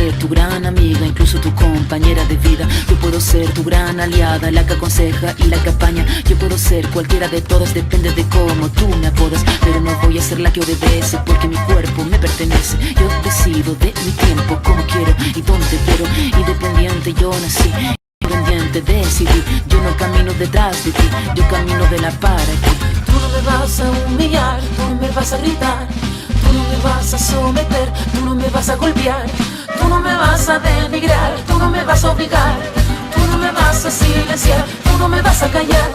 ser tu gran amiga, incluso tu compañera de vida. Yo puedo ser tu gran aliada, la que aconseja y la que apaña. Yo puedo ser cualquiera de todas, depende de cómo tú me apodas. Pero no voy a ser la que obedece, porque mi cuerpo me pertenece. Yo decido de mi tiempo, como quiero y donde quiero. Independiente yo nací, independiente decidí. Yo no camino detrás de ti, yo camino de la para ti. Tú no me vas a humillar, tú no me vas a gritar, tú no me vas a someter, tú no me vas a golpear, tú no me vas a denigrar, tú no me vas a obligar, tú no me vas a silenciar, tú no me vas a callar.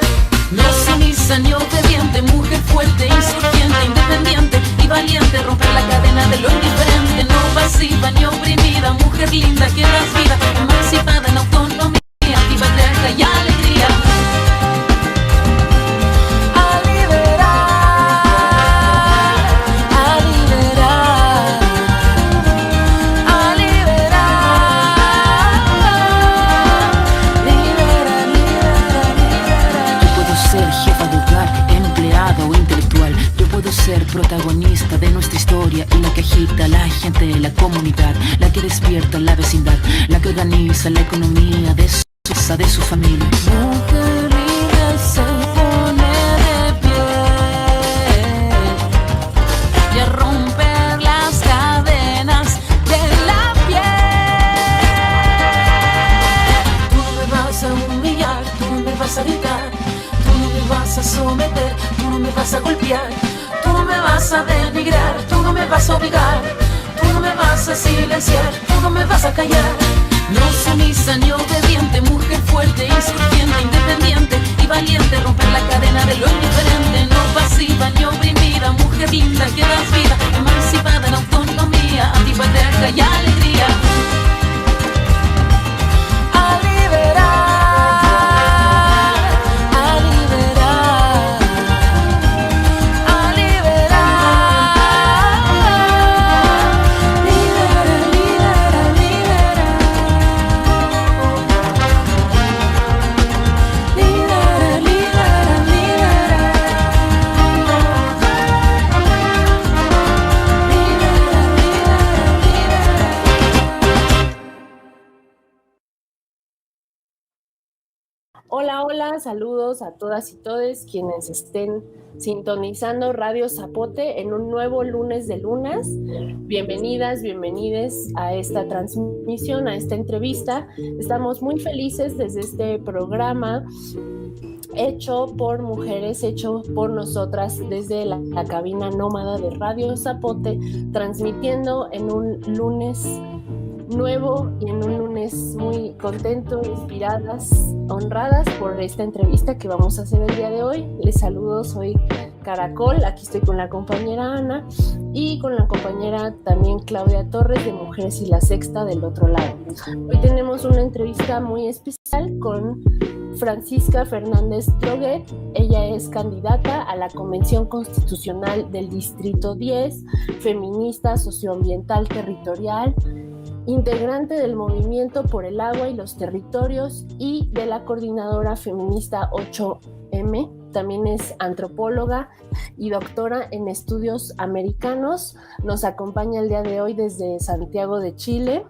No sumisa ni obediente, mujer fuerte, insurgente, independiente y valiente, romper la cadena de lo indiferente, no pasiva ni oprimida, mujer linda que das vida, emancipada en autonomía, activa, alerta y alegría. Ser protagonista de nuestra historia y la que agita a la gente de la comunidad, la que despierta la vecindad, la que organiza la economía de su familia. Mujer libre se pone de pie y a romper las cadenas de la piel. Tú no me vas a humillar, tú no me vas a gritar, tú no me vas a someter, tú no me vas a golpear, tú no me vas a denigrar, tú no me vas a obligar, tú no me vas a silenciar, tú no me vas a callar. No sumisa ni obediente, mujer fuerte, insurgente, independiente y valiente, romper la cadena de lo indiferente, no pasiva ni oprimida, mujer linda que das vida, emancipada en autonomía, antipatriarca y alegría. Hola, hola, saludos a todas y todes quienes estén sintonizando Radio Zapote en un nuevo lunes de lunas. Bienvenidas, bienvenides a esta transmisión, a esta entrevista. Estamos muy felices desde este programa hecho por mujeres, hecho por nosotras desde la cabina nómada de Radio Zapote, transmitiendo en un lunes nuevo y en un lunes muy contento, inspiradas, honradas por esta entrevista que vamos a hacer el día de hoy. Les saludo, soy Caracol, aquí estoy con la compañera Ana y con la compañera también Claudia Torres de Mujeres y la Sexta del otro lado. Hoy tenemos una entrevista muy especial con Francisca Fernández Droguet. Ella es candidata a la Convención Constitucional del Distrito 10, feminista, socioambiental, territorial, integrante del Movimiento por el Agua y los Territorios y de la Coordinadora Feminista 8M. También es antropóloga y doctora en estudios americanos. Nos acompaña el día de hoy desde Santiago de Chile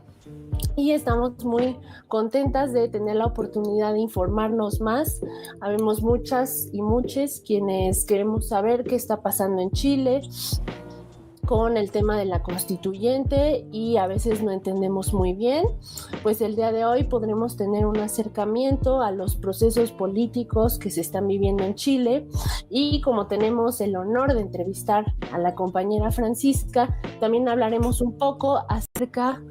y estamos muy contentas de tener la oportunidad de informarnos más. Habemos muchas y muchos quienes queremos saber qué está pasando en Chile con el tema de la constituyente y a veces no entendemos muy bien. Pues el día de hoy podremos tener un acercamiento a los procesos políticos que se están viviendo en Chile y como tenemos el honor de entrevistar a la compañera Francisca, también hablaremos un poco acerca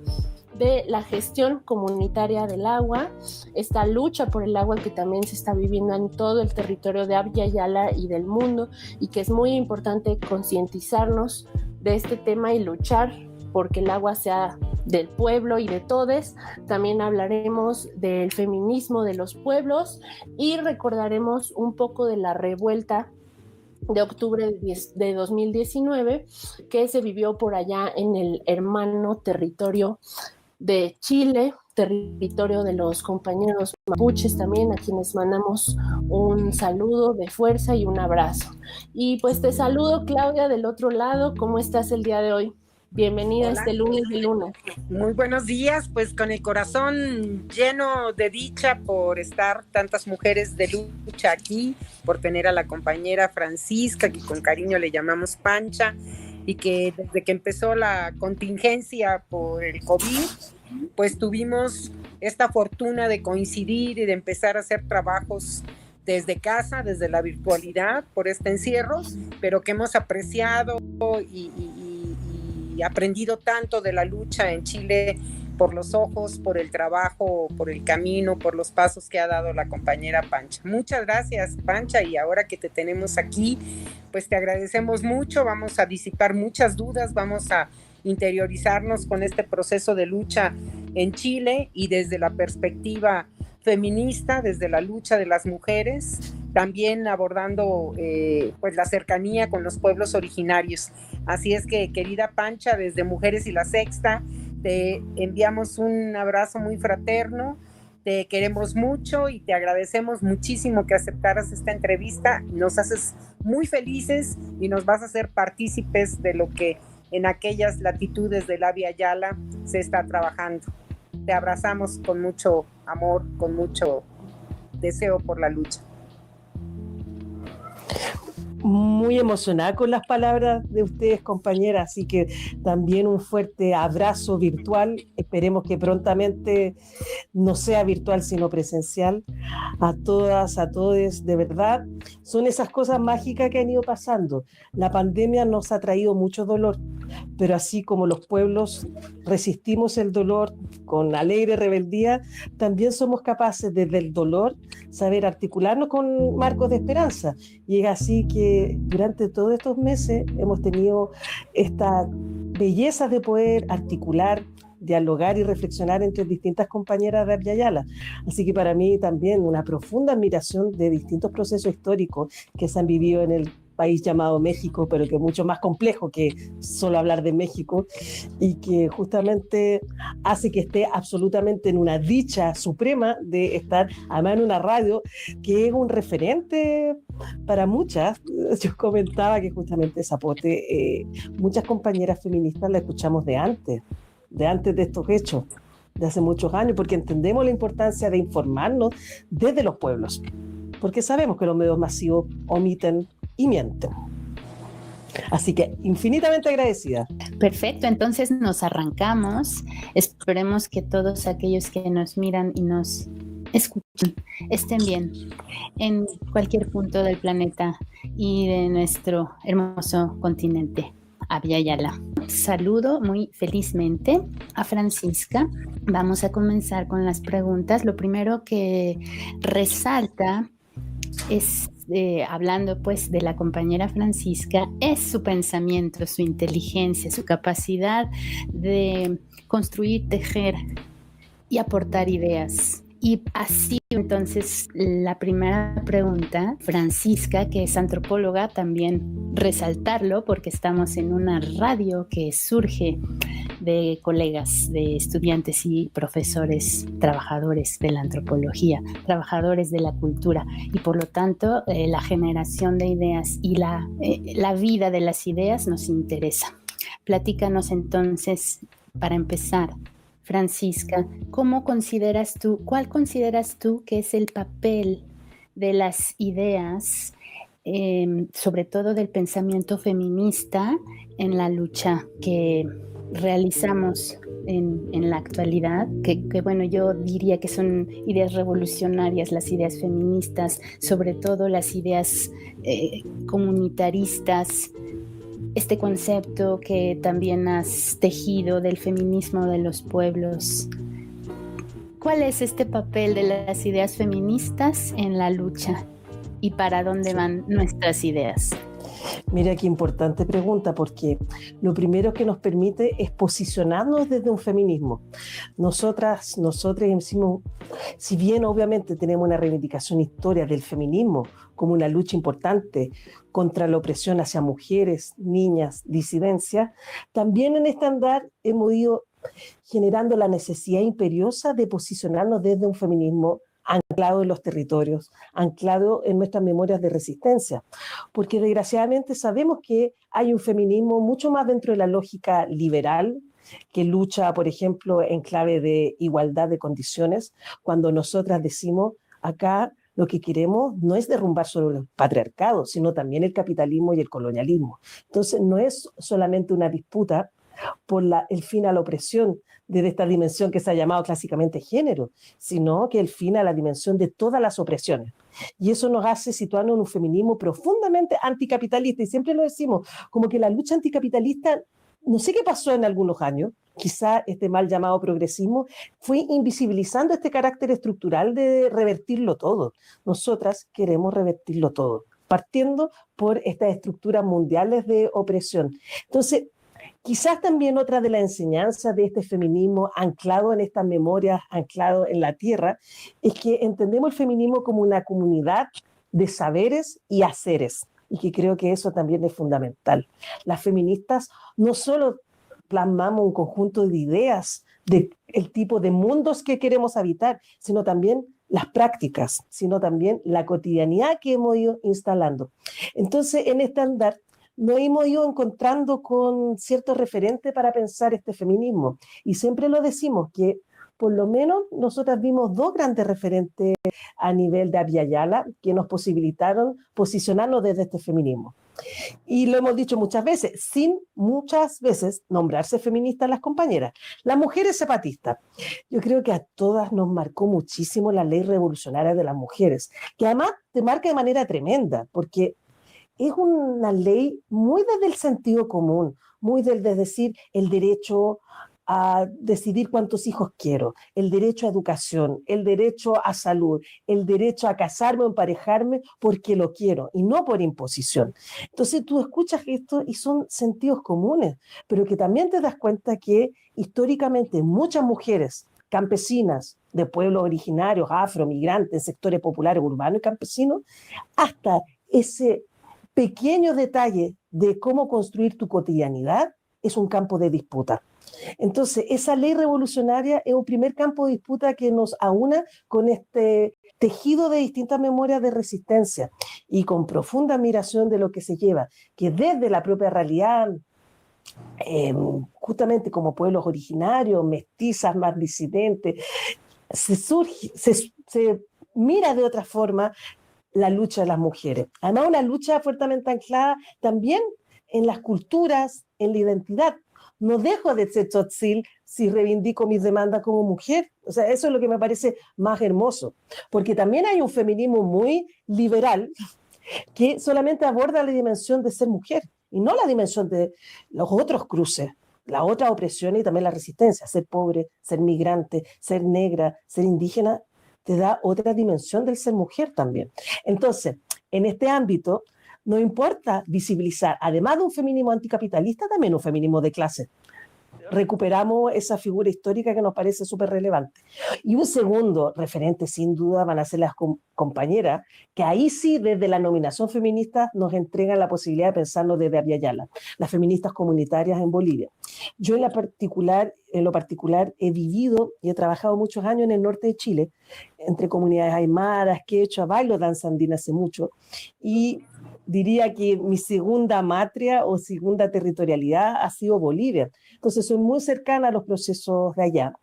de la gestión comunitaria del agua, esta lucha por el agua que también se está viviendo en todo el territorio de Abya Yala y del mundo y que es muy importante concientizarnos de este tema y luchar porque el agua sea del pueblo y de todes. También hablaremos del feminismo de los pueblos y recordaremos un poco de la revuelta de octubre de 2019 que se vivió por allá en el hermano territorio de Chile, territorio de los compañeros mapuches también, a quienes mandamos un saludo de fuerza y un abrazo. Y pues te saludo, Claudia, del otro lado. ¿Cómo estás el día de hoy? Bienvenida Hola. a este lunes de luna. Muy buenos días, pues con el corazón lleno de dicha por estar tantas mujeres de lucha aquí, por tener a la compañera Francisca, que con cariño le llamamos Pancha, y que desde que empezó la contingencia por el COVID, pues tuvimos esta fortuna de coincidir y de empezar a hacer trabajos desde casa, desde la virtualidad, por este encierro, pero que hemos apreciado y aprendido tanto de la lucha en Chile por los ojos, por el trabajo, por el camino, por los pasos que ha dado la compañera Pancha. Muchas gracias, Pancha, y ahora que te tenemos aquí, pues te agradecemos mucho, vamos a disipar muchas dudas, vamos a interiorizarnos con este proceso de lucha en Chile y desde la perspectiva feminista, desde la lucha de las mujeres, también abordando pues la cercanía con los pueblos originarios. Así es que, querida Pancha, desde Mujeres y la Sexta, te enviamos un abrazo muy fraterno, te queremos mucho y te agradecemos muchísimo que aceptaras esta entrevista. Nos haces muy felices y nos vas a hacer partícipes de lo que en aquellas latitudes de la Via Yala se está trabajando. Te abrazamos con mucho amor, con mucho deseo por la lucha. Muy emocionada con las palabras de ustedes, compañeras, así que también un fuerte abrazo virtual. Esperemos que prontamente no sea virtual sino presencial. A todas, a todos, de verdad, son esas cosas mágicas que han ido pasando. La pandemia nos ha traído mucho dolor, pero así como los pueblos resistimos el dolor con alegre rebeldía, también somos capaces desde el dolor saber articularnos con marcos de esperanza. Y es así que durante todos estos meses hemos tenido esta belleza de poder articular, dialogar y reflexionar entre distintas compañeras de Abya Yala. Así que para mí también una profunda admiración de distintos procesos históricos que se han vivido en el país llamado México, pero que es mucho más complejo que solo hablar de México, y que justamente hace que esté absolutamente en una dicha suprema de estar además en una radio que es un referente para muchas. Yo comentaba que justamente Zapote, muchas compañeras feministas la escuchamos de antes de estos hechos, de hace muchos años, porque entendemos la importancia de informarnos desde los pueblos, porque sabemos que los medios masivos omiten y mienten. Así que infinitamente agradecida. Perfecto, entonces nos arrancamos. Esperemos que todos aquellos que nos miran y nos escuchan estén bien en cualquier punto del planeta y de nuestro hermoso continente. Abya Yala. Saludo muy felizmente a Francisca. Vamos a comenzar con las preguntas. Lo primero que resalta es, hablando pues de la compañera Francisca, es su pensamiento, su inteligencia, su capacidad de construir, tejer y aportar ideas. Y así, entonces, la primera pregunta, Francisca, que es antropóloga, también resaltarlo porque estamos en una radio que surge de colegas, de estudiantes y profesores, trabajadores de la antropología, trabajadores de la cultura, y por lo tanto la generación de ideas y la vida de las ideas nos interesa. Platícanos entonces, para empezar, Francisca, cuál consideras tú que es el papel de las ideas, sobre todo del pensamiento feminista, en la lucha que realizamos en la actualidad, que bueno, yo diría que son ideas revolucionarias, las ideas feministas, sobre todo las ideas comunitaristas, este concepto que también has tejido del feminismo de los pueblos. ¿Cuál es este papel de las ideas feministas en la lucha y para dónde van nuestras ideas? Mira qué importante pregunta, porque lo primero que nos permite es posicionarnos desde un feminismo. Nosotros decimos, si bien obviamente tenemos una reivindicación histórica del feminismo como una lucha importante contra la opresión hacia mujeres, niñas, disidencias, también en este andar hemos ido generando la necesidad imperiosa de posicionarnos desde un feminismo anclado en los territorios, anclado en nuestras memorias de resistencia, porque desgraciadamente sabemos que hay un feminismo mucho más dentro de la lógica liberal, que lucha, por ejemplo, en clave de igualdad de condiciones, cuando nosotras decimos acá lo que queremos no es derrumbar solo el patriarcado, sino también el capitalismo y el colonialismo. Entonces no es solamente una disputa por el fin a la opresión desde esta dimensión que se ha llamado clásicamente género, sino que el fin a la dimensión de todas las opresiones. Y eso nos hace situarnos en un feminismo profundamente anticapitalista, y siempre lo decimos, como que la lucha anticapitalista, no sé qué pasó en algunos años, quizá este mal llamado progresismo fue invisibilizando este carácter estructural de revertirlo todo. Nosotras queremos revertirlo todo, partiendo por estas estructuras mundiales de opresión. Entonces, quizás también otra de las enseñanzas de este feminismo anclado en estas memorias, anclado en la tierra, es que entendemos el feminismo como una comunidad de saberes y haceres, y que creo que eso también es fundamental. Las feministas no solo plasmamos un conjunto de ideas del tipo de mundos que queremos habitar, sino también las prácticas, sino también la cotidianidad que hemos ido instalando. Entonces, en este andar, nos hemos ido encontrando con ciertos referentes para pensar este feminismo. Y siempre lo decimos, que por lo menos nosotras vimos dos grandes referentes a nivel de Abya Yala que nos posibilitaron posicionarnos desde este feminismo. Y lo hemos dicho muchas veces, sin muchas veces nombrarse feministas las compañeras. Las mujeres zapatistas. Yo creo que a todas nos marcó muchísimo la ley revolucionaria de las mujeres, que además te marca de manera tremenda, porque es una ley muy desde el sentido común, muy desde decir el derecho a decidir cuántos hijos quiero, el derecho a educación, el derecho a salud, el derecho a casarme o emparejarme porque lo quiero y no por imposición. Entonces tú escuchas esto y son sentidos comunes, pero que también te das cuenta que históricamente muchas mujeres campesinas de pueblos originarios, afro, migrantes, sectores populares, urbanos y campesinos, hasta ese pequeño detalle de cómo construir tu cotidianidad es un campo de disputa. Entonces, esa ley revolucionaria es un primer campo de disputa que nos aúna con este tejido de distintas memorias de resistencia y con profunda admiración de lo que se lleva, que desde la propia realidad, justamente como pueblos originarios, mestizas, más disidentes, se mira de otra forma la lucha de las mujeres. Además, una lucha fuertemente anclada también en las culturas, en la identidad. No dejo de ser tzotzil si reivindico mis demandas como mujer. O sea, eso es lo que me parece más hermoso. Porque también hay un feminismo muy liberal que solamente aborda la dimensión de ser mujer y no la dimensión de los otros cruces, la otra opresión y también la resistencia. Ser pobre, ser migrante, ser negra, ser indígena, te da otra dimensión del ser mujer también. Entonces, en este ámbito, no importa visibilizar, además de un feminismo anticapitalista, también un feminismo de clase. Recuperamos esa figura histórica que nos parece súper relevante. Y un segundo referente, sin duda, van a ser las compañeras, que ahí sí, desde la nominación feminista, nos entregan la posibilidad de pensarnos desde Abya Yala, las feministas comunitarias en Bolivia. Yo en lo particular he vivido y he trabajado muchos años en el norte de Chile, entre comunidades aymaras, quechua, bailo danza andina hace mucho, y diría que mi segunda matria o segunda territorialidad ha sido Bolivia. Entonces soy muy cercana a los procesos de allá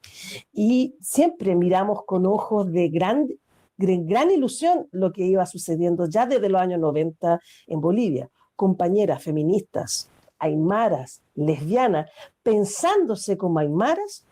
y siempre miramos con ojos de gran ilusión lo que iba sucediendo ya desde los años 90 en Bolivia. Compañeras feministas, aymaras, lesbianas, pensándose como aymaras,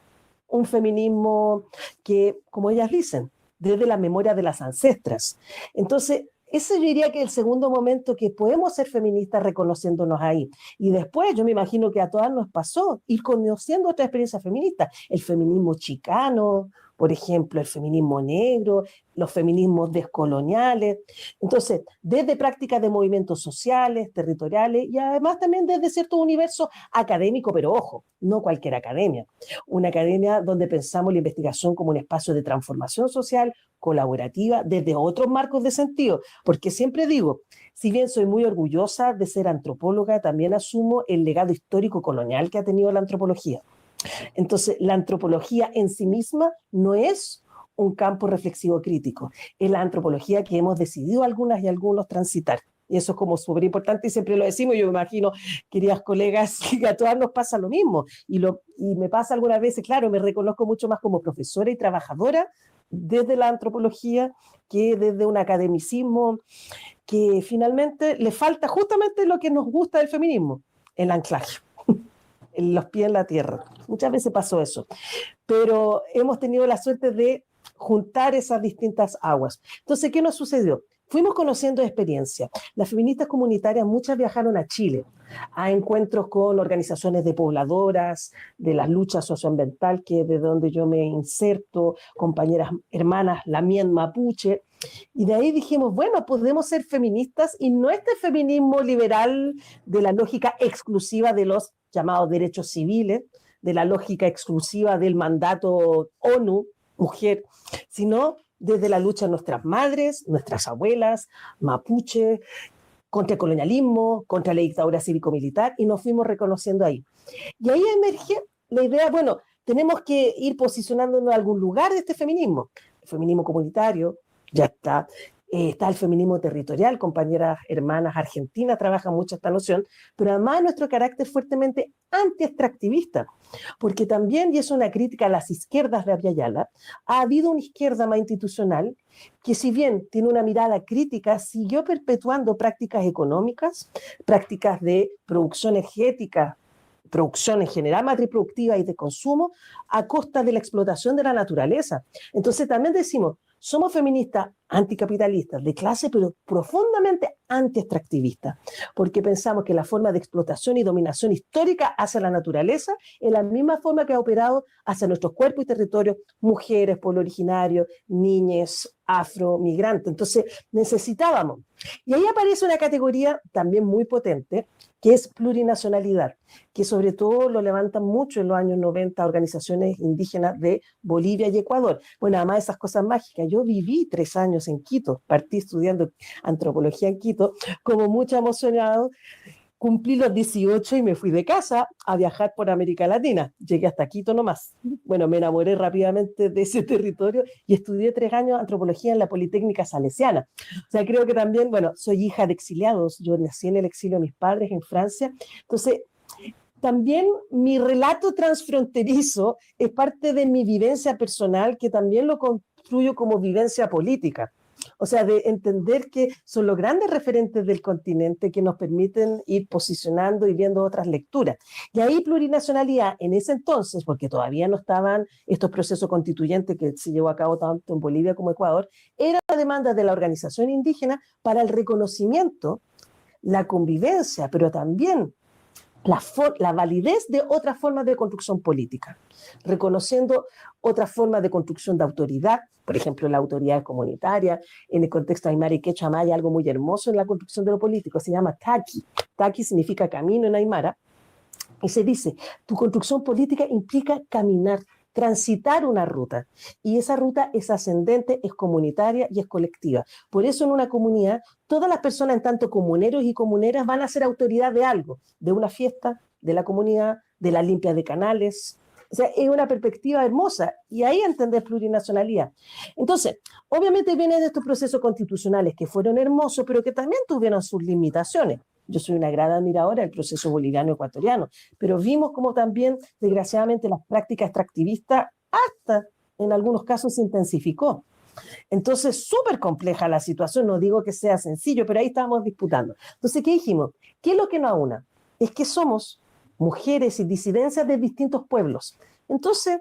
un feminismo que, como ellas dicen, desde la memoria de las ancestras. Entonces, ese yo diría que es el segundo momento que podemos ser feministas reconociéndonos ahí. Y después yo me imagino que a todas nos pasó ir conociendo otra experiencia feminista. El feminismo chicano, por ejemplo, el feminismo negro, los feminismos descoloniales. Entonces, desde prácticas de movimientos sociales, territoriales y además también desde cierto universo académico, pero ojo, no cualquier academia. Una academia donde pensamos la investigación como un espacio de transformación social, colaborativa, desde otros marcos de sentido. Porque siempre digo, si bien soy muy orgullosa de ser antropóloga, también asumo el legado histórico colonial que ha tenido la antropología. Entonces, la antropología en sí misma no es un campo reflexivo crítico. Es la antropología que hemos decidido algunas y algunos transitar. Y eso es como súper importante y siempre lo decimos. Yo me imagino, queridas colegas, que a todas nos pasa lo mismo. Y me pasa algunas veces, claro, me reconozco mucho más como profesora y trabajadora desde la antropología que desde un academicismo que finalmente le falta justamente lo que nos gusta del feminismo, el anclaje, los pies en la tierra. Muchas veces pasó eso. Pero hemos tenido la suerte de juntar esas distintas aguas. Entonces, ¿qué nos sucedió? Fuimos conociendo experiencias. Las feministas comunitarias, muchas viajaron a Chile, a encuentros con organizaciones de pobladoras, de la lucha socioambiental, que es de donde yo me inserto, compañeras hermanas, la mía en mapuche, y de ahí dijimos, bueno, podemos ser feministas y no este feminismo liberal de la lógica exclusiva de los llamados derechos civiles, de la lógica exclusiva del mandato ONU, mujer, sino desde la lucha de nuestras madres, nuestras abuelas, mapuche, contra el colonialismo, contra la dictadura cívico-militar, y nos fuimos reconociendo ahí. Y ahí emerge la idea, bueno, tenemos que ir posicionándonos en algún lugar de este feminismo. El feminismo comunitario, ya está. Está el feminismo territorial, compañeras hermanas argentinas trabajan mucho esta noción, pero además nuestro carácter fuertemente anti-extractivista, porque también, y es una crítica a las izquierdas de Abya Yala, ha habido una izquierda más institucional que, si bien tiene una mirada crítica, siguió perpetuando prácticas económicas, prácticas de producción energética, producción en general matriproductiva y de consumo a costa de la explotación de la naturaleza. Entonces también decimos, somos feministas anticapitalistas de clase, pero profundamente anti-extractivistas, porque pensamos que la forma de explotación y dominación histórica hacia la naturaleza es la misma forma que ha operado hacia nuestros cuerpos y territorios, mujeres, pueblo originario, niñas, afro, migrantes. Entonces necesitábamos. Y ahí aparece una categoría también muy potente, que es plurinacionalidad, que sobre todo lo levantan mucho en los años 90 organizaciones indígenas de Bolivia y Ecuador. Bueno, además de esas cosas mágicas, yo viví 3 años en Quito, partí estudiando antropología en Quito, como mucho emocionado, cumplí los 18 y me fui de casa a viajar por América Latina. Llegué hasta Quito nomás. Bueno, me enamoré rápidamente de ese territorio y estudié 3 años antropología en la Politécnica Salesiana. O sea, creo que también, bueno, soy hija de exiliados. Yo nací en el exilio de mis padres en Francia. Entonces, también mi relato transfronterizo es parte de mi vivencia personal, que también lo construyo como vivencia política. O sea, de entender que son los grandes referentes del continente que nos permiten ir posicionando y viendo otras lecturas. Y ahí plurinacionalidad en ese entonces, porque todavía no estaban estos procesos constituyentes que se llevó a cabo tanto en Bolivia como Ecuador, era la demanda de la organización indígena para el reconocimiento, la convivencia, pero también la validez de otras formas de construcción política, reconociendo otras formas de construcción de autoridad, por ejemplo, la autoridad comunitaria. En el contexto aymara y quechua hay algo muy hermoso en la construcción de lo político, se llama taqui. Taqui significa camino en aymara, y se dice, tu construcción política implica caminar, transitar una ruta, y esa ruta es ascendente, es comunitaria y es colectiva. Por eso en una comunidad, todas las personas, en tanto comuneros y comuneras, van a ser autoridad de algo, de una fiesta, de la comunidad, de la limpia de canales. O sea, es una perspectiva hermosa, y ahí entender plurinacionalidad. Entonces, obviamente vienen de estos procesos constitucionales que fueron hermosos, pero que también tuvieron sus limitaciones. Yo soy una gran admiradora del proceso boliviano-ecuatoriano, pero vimos como también, desgraciadamente, las prácticas extractivistas hasta en algunos casos se intensificó. Entonces, súper compleja la situación, no digo que sea sencillo, pero ahí estábamos disputando. Entonces, ¿qué dijimos? ¿Qué es lo que nos aúna? Es que somos mujeres y disidencias de distintos pueblos. Entonces,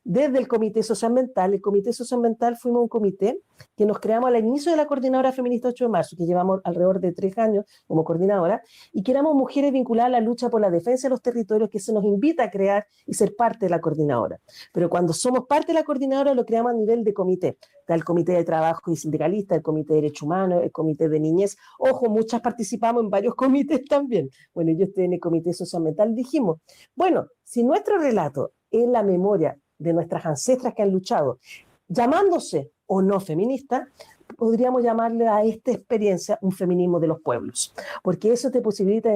desde el Comité Socioambiental fuimos un comité que nos creamos al inicio de la Coordinadora Feminista 8 de marzo, que llevamos alrededor de 3 años como coordinadora, y que éramos mujeres vinculadas a la lucha por la defensa de los territorios, que se nos invita a crear y ser parte de la coordinadora. Pero cuando somos parte de la coordinadora lo creamos a nivel de comité. Está el Comité de Trabajo y Sindicalista, el Comité de Derechos Humanos, el Comité de Niñez. Ojo, muchas participamos en varios comités también. Bueno, yo estoy en el Comité Socioambiental. Dijimos, bueno, si nuestro relato es la memoria de nuestras ancestras que han luchado, llamándose o no feminista, podríamos llamarle a esta experiencia un feminismo de los pueblos, porque eso te posibilita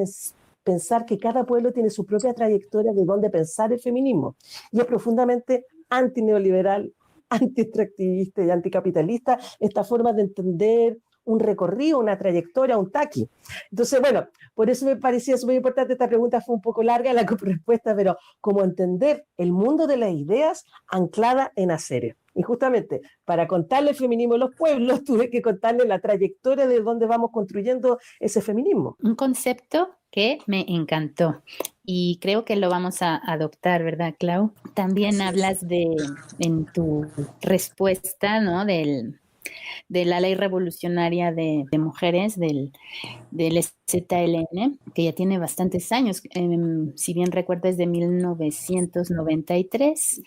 pensar que cada pueblo tiene su propia trayectoria de dónde pensar el feminismo, y es profundamente antineoliberal, anti-extractivista y anticapitalista, esta forma de entender un recorrido, una trayectoria, un taqui. Entonces, bueno, por eso me parecía súper importante, esta pregunta fue un poco larga la respuesta, pero como entender el mundo de las ideas anclada en haceres. Y justamente, para contarle el feminismo a los pueblos, tuve que contarle la trayectoria de dónde vamos construyendo ese feminismo. Un concepto que me encantó y creo que lo vamos a adoptar, ¿verdad, Clau? También hablas en tu respuesta, ¿no?, de la ley revolucionaria de mujeres, del ZLN, que ya tiene bastantes años, si bien recuerdo es de 1993.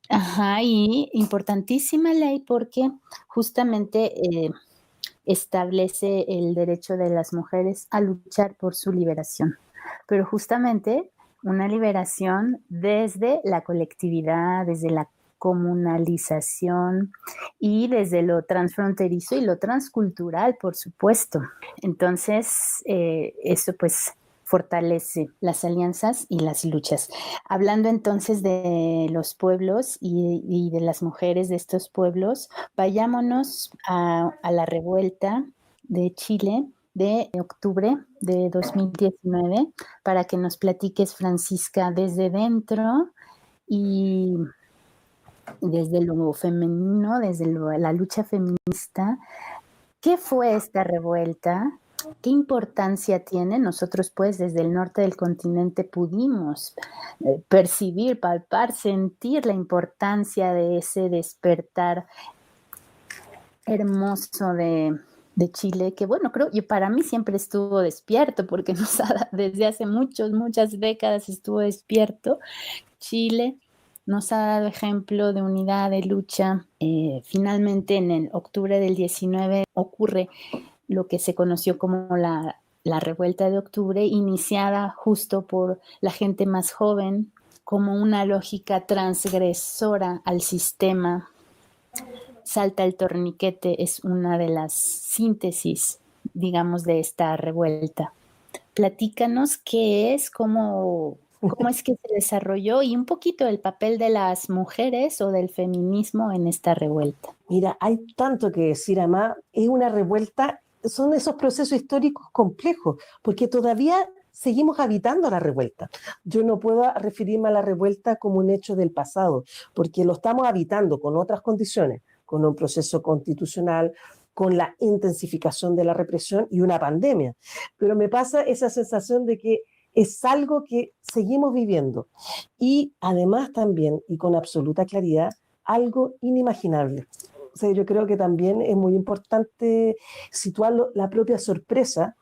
Ajá, y importantísima ley porque justamente establece el derecho de las mujeres a luchar por su liberación, pero justamente una liberación desde la colectividad, desde la comunalización y desde lo transfronterizo y lo transcultural, por supuesto. Entonces, eso pues fortalece las alianzas y las luchas. Hablando entonces de los pueblos y de las mujeres de estos pueblos, vayámonos a la revuelta de Chile de octubre de 2019 para que nos platiques, Francisca, desde dentro y desde lo femenino, desde la lucha feminista. ¿Qué fue esta revuelta? ¿Qué importancia tiene? Nosotros pues desde el norte del continente pudimos percibir, palpar, sentir la importancia de ese despertar hermoso de Chile, que bueno, creo que para mí siempre estuvo despierto, porque desde hace muchas décadas estuvo despierto. Chile nos ha dado ejemplo de unidad, de lucha. Finalmente en el octubre del 19 ocurre lo que se conoció como la revuelta de octubre, iniciada justo por la gente más joven, como una lógica transgresora al sistema. Salta el torniquete es una de las síntesis, digamos, de esta revuelta. Platícanos qué es, cómo es que se desarrolló y un poquito el papel de las mujeres o del feminismo en esta revuelta. Mira, hay tanto que decir, además, es una revuelta, son esos procesos históricos complejos, porque todavía seguimos habitando la revuelta. Yo no puedo referirme a la revuelta como un hecho del pasado, porque lo estamos habitando con otras condiciones, con un proceso constitucional, con la intensificación de la represión y una pandemia. Pero me pasa esa sensación de que es algo que seguimos viviendo y además también, y con absoluta claridad, algo inimaginable. O sea, yo creo que también es muy importante situarlo, la propia sorpresa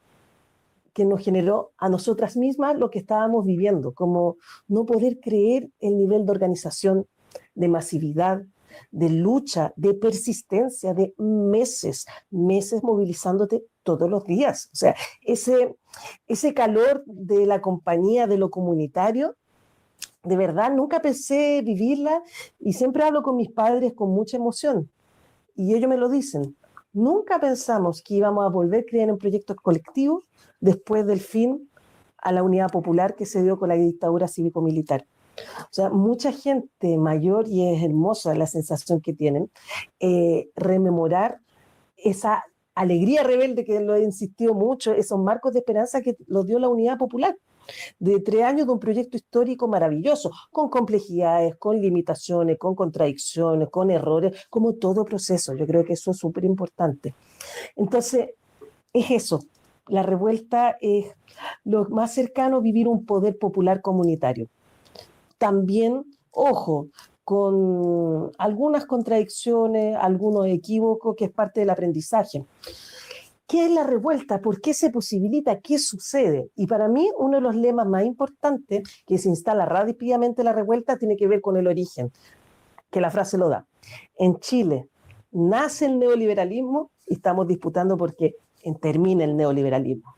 que nos generó a nosotras mismas lo que estábamos viviendo, como no poder creer el nivel de organización, de masividad, de lucha, de persistencia, de meses movilizándote todos los días. O sea, ese calor de la compañía, de lo comunitario, de verdad nunca pensé vivirla y siempre hablo con mis padres con mucha emoción y ellos me lo dicen. Nunca pensamos que íbamos a volver a creer en proyectos colectivos después del fin a la unidad popular que se dio con la dictadura cívico-militar. O sea, mucha gente mayor, y es hermosa la sensación que tienen, rememorar esa alegría rebelde que lo he insistido mucho, esos marcos de esperanza que los dio la unidad popular, de 3 años de un proyecto histórico maravilloso, con complejidades, con limitaciones, con contradicciones, con errores, como todo proceso. Yo creo que eso es súper importante. Entonces, es eso. La revuelta es lo más cercano a vivir un poder popular comunitario. También, ojo, con algunas contradicciones, algunos equívocos, que es parte del aprendizaje. ¿Qué es la revuelta? ¿Por qué se posibilita? ¿Qué sucede? Y para mí, uno de los lemas más importantes que se instala rápidamente la revuelta tiene que ver con el origen, que la frase lo da. En Chile nace el neoliberalismo y estamos disputando por qué termina el neoliberalismo.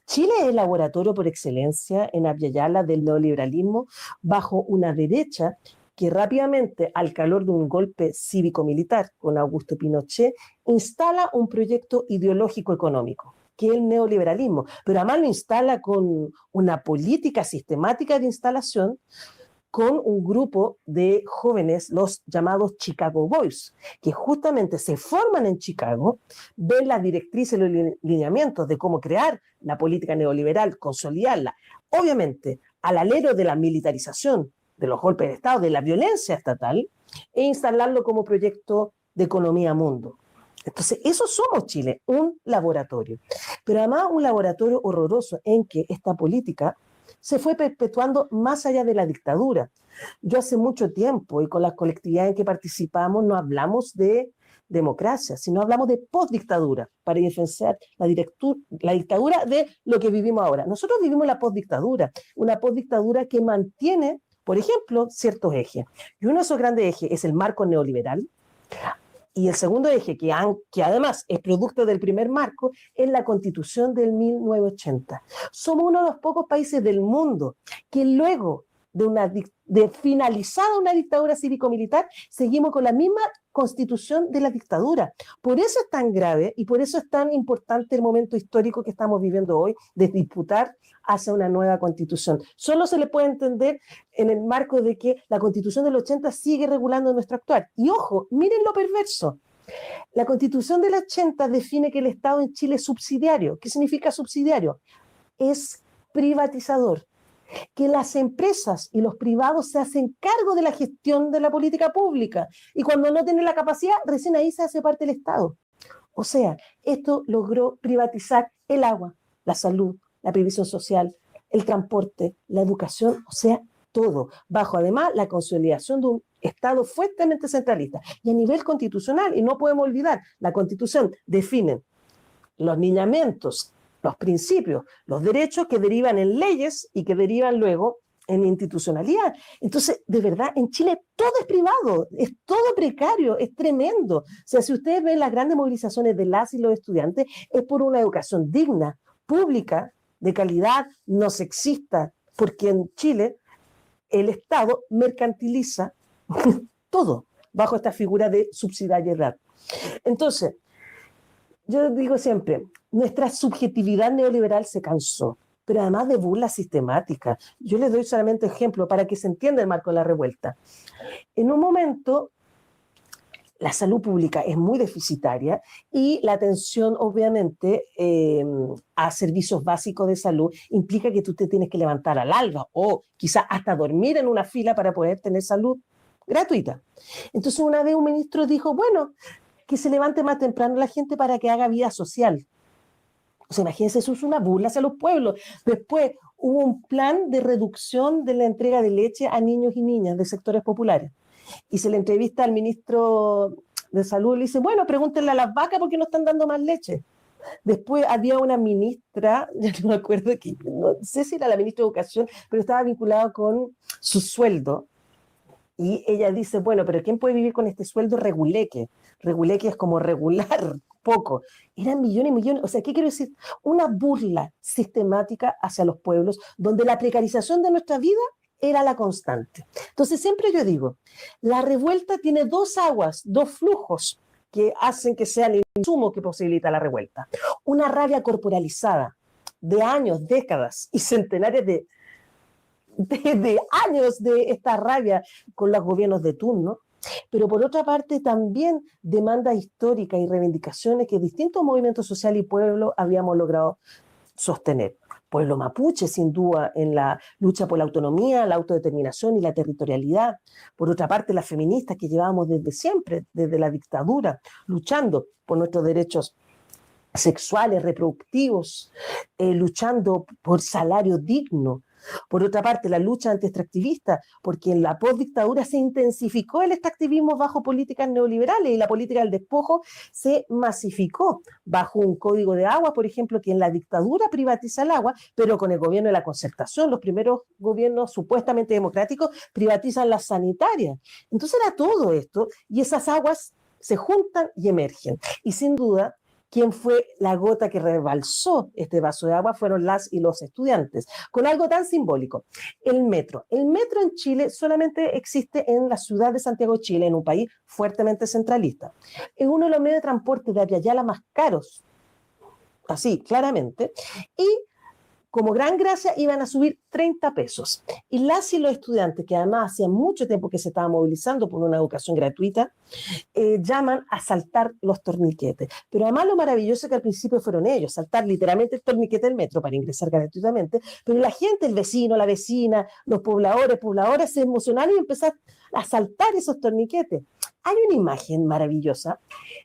Chile es el laboratorio por excelencia en Abya Yala del neoliberalismo bajo una derecha que rápidamente, al calor de un golpe cívico-militar con Augusto Pinochet, instala un proyecto ideológico económico, que es el neoliberalismo, pero además lo instala con una política sistemática de instalación con un grupo de jóvenes, los llamados Chicago Boys, que justamente se forman en Chicago, ven las directrices y los lineamientos de cómo crear la política neoliberal, consolidarla, obviamente al alero de la militarización, de los golpes de Estado, de la violencia estatal, e instalarlo como proyecto de economía mundo. Entonces, eso somos Chile, un laboratorio. Pero además un laboratorio horroroso en que esta política se fue perpetuando más allá de la dictadura. Yo hace mucho tiempo, y con las colectividades en que participamos, no hablamos de democracia, sino hablamos de postdictadura, para diferenciar la dictadura de lo que vivimos ahora. Nosotros vivimos la postdictadura, una postdictadura que mantiene, por ejemplo, ciertos ejes. Y uno de esos grandes ejes es el marco neoliberal, y el segundo eje, que además es producto del primer marco, es la Constitución del 1980. Somos uno de los pocos países del mundo que luego de finalizada una dictadura cívico-militar, seguimos con la misma constitución de la dictadura. Por eso es tan grave y por eso es tan importante el momento histórico que estamos viviendo hoy de disputar hacia una nueva constitución. Solo se le puede entender en el marco de que la constitución del 80 sigue regulando nuestro actuar. Y ojo, miren lo perverso. La constitución del 80 define que el Estado en Chile es subsidiario. ¿Qué significa subsidiario? Es privatizador. Que las empresas y los privados se hacen cargo de la gestión de la política pública y cuando no tienen la capacidad, recién ahí se hace parte del Estado. O sea, esto logró privatizar el agua, la salud, la previsión social, el transporte, la educación, o sea, todo, bajo además la consolidación de un Estado fuertemente centralista. Y a nivel constitucional, y no podemos olvidar, la Constitución define los lineamientos, los principios, los derechos que derivan en leyes y que derivan luego en institucionalidad. Entonces, de verdad, en Chile todo es privado, es todo precario, es tremendo. O sea, si ustedes ven las grandes movilizaciones de las y los estudiantes, es por una educación digna, pública, de calidad, no sexista, porque en Chile el Estado mercantiliza todo bajo esta figura de subsidiariedad. Entonces, yo digo siempre, nuestra subjetividad neoliberal se cansó, pero además de burla sistemática. Yo les doy solamente ejemplo para que se entienda el marco de la revuelta. En un momento, la salud pública es muy deficitaria y la atención, obviamente, a servicios básicos de salud implica que tú te tienes que levantar al alba o quizás hasta dormir en una fila para poder tener salud gratuita. Entonces, una vez un ministro dijo, bueno, que se levante más temprano la gente para que haga vida social. O sea, imagínense, eso es una burla hacia los pueblos. Después hubo un plan de reducción de la entrega de leche a niños y niñas de sectores populares. Y se le entrevista al ministro de Salud y le dice, bueno, pregúntenle a las vacas por qué no están dando más leche. Después había una ministra, ya no me acuerdo, no sé si era la ministra de Educación, pero estaba vinculada con su sueldo. Y ella dice, bueno, pero ¿quién puede vivir con este sueldo reguleque? Reguleque es como regular poco. Eran millones y millones. O sea, ¿qué quiero decir? Una burla sistemática hacia los pueblos, donde la precarización de nuestra vida era la constante. Entonces, siempre yo digo, la revuelta tiene dos aguas, dos flujos que hacen que sea el insumo que posibilita la revuelta. Una rabia corporalizada de años, décadas y centenares de años de esta rabia con los gobiernos de turno, pero por otra parte también demandas históricas y reivindicaciones que distintos movimientos sociales y pueblos habíamos logrado sostener. Pueblo mapuche, sin duda, en la lucha por la autonomía, la autodeterminación y la territorialidad. Por otra parte, las feministas que llevábamos desde siempre, desde la dictadura, luchando por nuestros derechos sexuales, reproductivos, luchando por salario digno. Por otra parte, la lucha anti-extractivista, porque en la postdictadura se intensificó el extractivismo bajo políticas neoliberales y la política del despojo se masificó bajo un código de agua, por ejemplo, que en la dictadura privatiza el agua, pero con el gobierno de la concertación, los primeros gobiernos supuestamente democráticos privatizan las sanitarias. Entonces era todo esto y esas aguas se juntan y emergen. Y sin duda, ¿quién fue la gota que rebalsó este vaso de agua? Fueron las y los estudiantes, con algo tan simbólico. El metro. El metro en Chile solamente existe en la ciudad de Santiago de Chile, en un país fuertemente centralista. Es uno de los medios de transporte de Abya Yala más caros, así, claramente, y como gran gracia iban a subir 30 pesos. Y las y los estudiantes, que además hacía mucho tiempo que se estaban movilizando por una educación gratuita, llaman a saltar los torniquetes. Pero además lo maravilloso es que al principio fueron ellos, saltar literalmente el torniquete del metro para ingresar gratuitamente, pero la gente, el vecino, la vecina, los pobladores se emocionaron y empezaron a saltar esos torniquetes. Hay una imagen maravillosa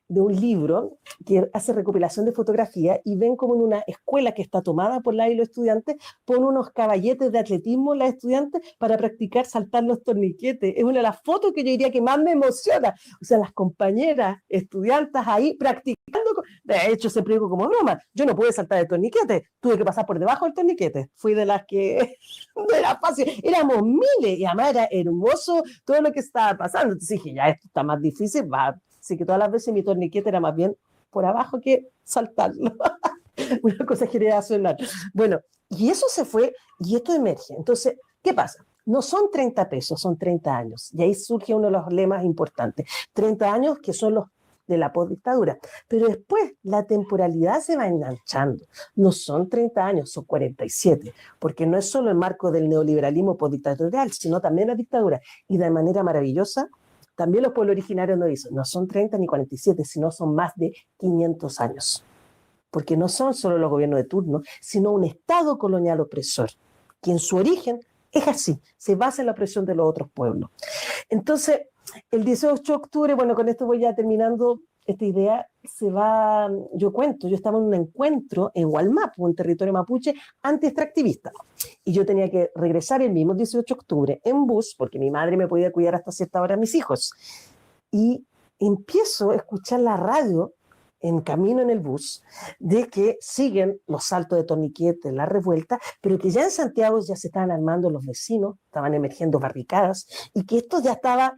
de un libro que hace recopilación de fotografía y ven como en una escuela que está tomada por la y los estudiantes, ponen unos caballetes de atletismo las estudiantes para practicar saltar los torniquetes. Es una de las fotos que yo diría que más me emociona. O sea, las compañeras estudiantes ahí practicando. De hecho, siempre digo como broma, yo no pude saltar el torniquete, tuve que pasar por debajo del torniquete. Fui de las que no era fácil, éramos miles y además era hermoso todo lo que estaba pasando. Entonces dije, ya esto está más difícil, va. Así que todas las veces mi torniquete era más bien por abajo que saltarlo. Una cosa generacional. Bueno, y eso se fue y esto emerge. Entonces, ¿qué pasa? No son 30 pesos, son 30 años. Y ahí surge uno de los lemas importantes. 30 años que son los de la postdictadura. Pero después la temporalidad se va enganchando. No son 30 años, son 47. Porque no es solo el marco del neoliberalismo postdictatorial, sino también la dictadura. Y de manera maravillosa, también los pueblos originarios nos dicen, no son 30 ni 47, sino son más de 500 años. Porque no son solo los gobiernos de turno, sino un Estado colonial opresor, que en su origen es así, se basa en la opresión de los otros pueblos. Entonces, el 18 de octubre, bueno, con esto voy ya terminando esta idea, yo estaba en un encuentro en Hualmapu, un territorio mapuche anti-extractivista, y yo tenía que regresar el mismo 18 de octubre en bus, porque mi madre me podía cuidar hasta cierta hora a mis hijos, y empiezo a escuchar la radio en camino en el bus, de que siguen los saltos de torniquete, la revuelta, pero que ya en Santiago ya se estaban armando los vecinos, estaban emergiendo barricadas, y que esto ya estaba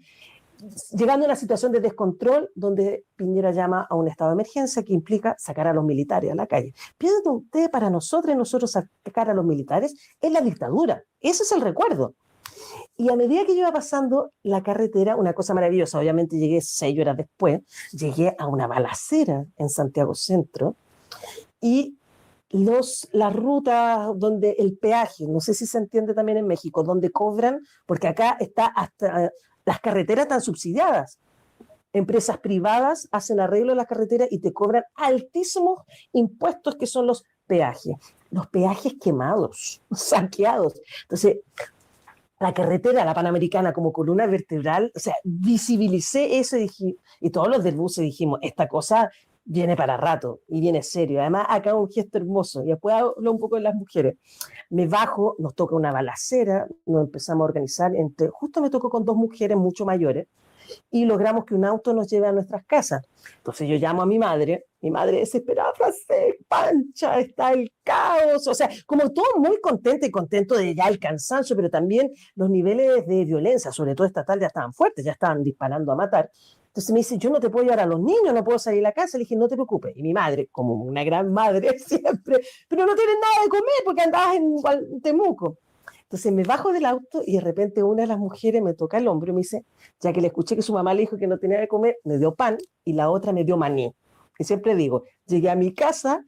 llegando a una situación de descontrol donde Piñera llama a un estado de emergencia que implica sacar a los militares a la calle. Piensen ustedes, para nosotros sacar a los militares es la dictadura. Ese es el recuerdo. Y a medida que yo iba pasando la carretera, una cosa maravillosa, obviamente llegué 6 horas después, llegué a una balacera en Santiago Centro y las rutas donde el peaje, no sé si se entiende también en México, donde cobran, porque acá está hasta las carreteras están subsidiadas. Empresas privadas hacen arreglo de las carreteras y te cobran altísimos impuestos que son los peajes. Los peajes quemados, saqueados. Entonces, la carretera, la Panamericana, como columna vertebral, o sea, visibilicé eso y todos los del bus dijimos, esta cosa viene para rato y viene serio. Además, acá un gesto hermoso. Y después hablo un poco de las mujeres. Me bajo, nos toca una balacera, nos empezamos a organizar. Justo me tocó con 2 mujeres mucho mayores y logramos que un auto nos lleve a nuestras casas. Entonces yo llamo a mi madre desesperada, Francés, Pancha, está el caos. O sea, como todo muy contento y contento de ya el cansancio, pero también los niveles de violencia, sobre todo estatal, ya estaban fuertes, ya estaban disparando a matar. Entonces me dice, yo no te puedo llevar a los niños, no puedo salir a la casa. Le dije, no te preocupes. Y mi madre, como una gran madre siempre, pero no tienes nada de comer porque andabas en Temuco. Entonces me bajo del auto y de repente una de las mujeres me toca el hombro y me dice, ya que le escuché que su mamá le dijo que no tenía de comer, me dio pan y la otra me dio maní. Y siempre digo, llegué a mi casa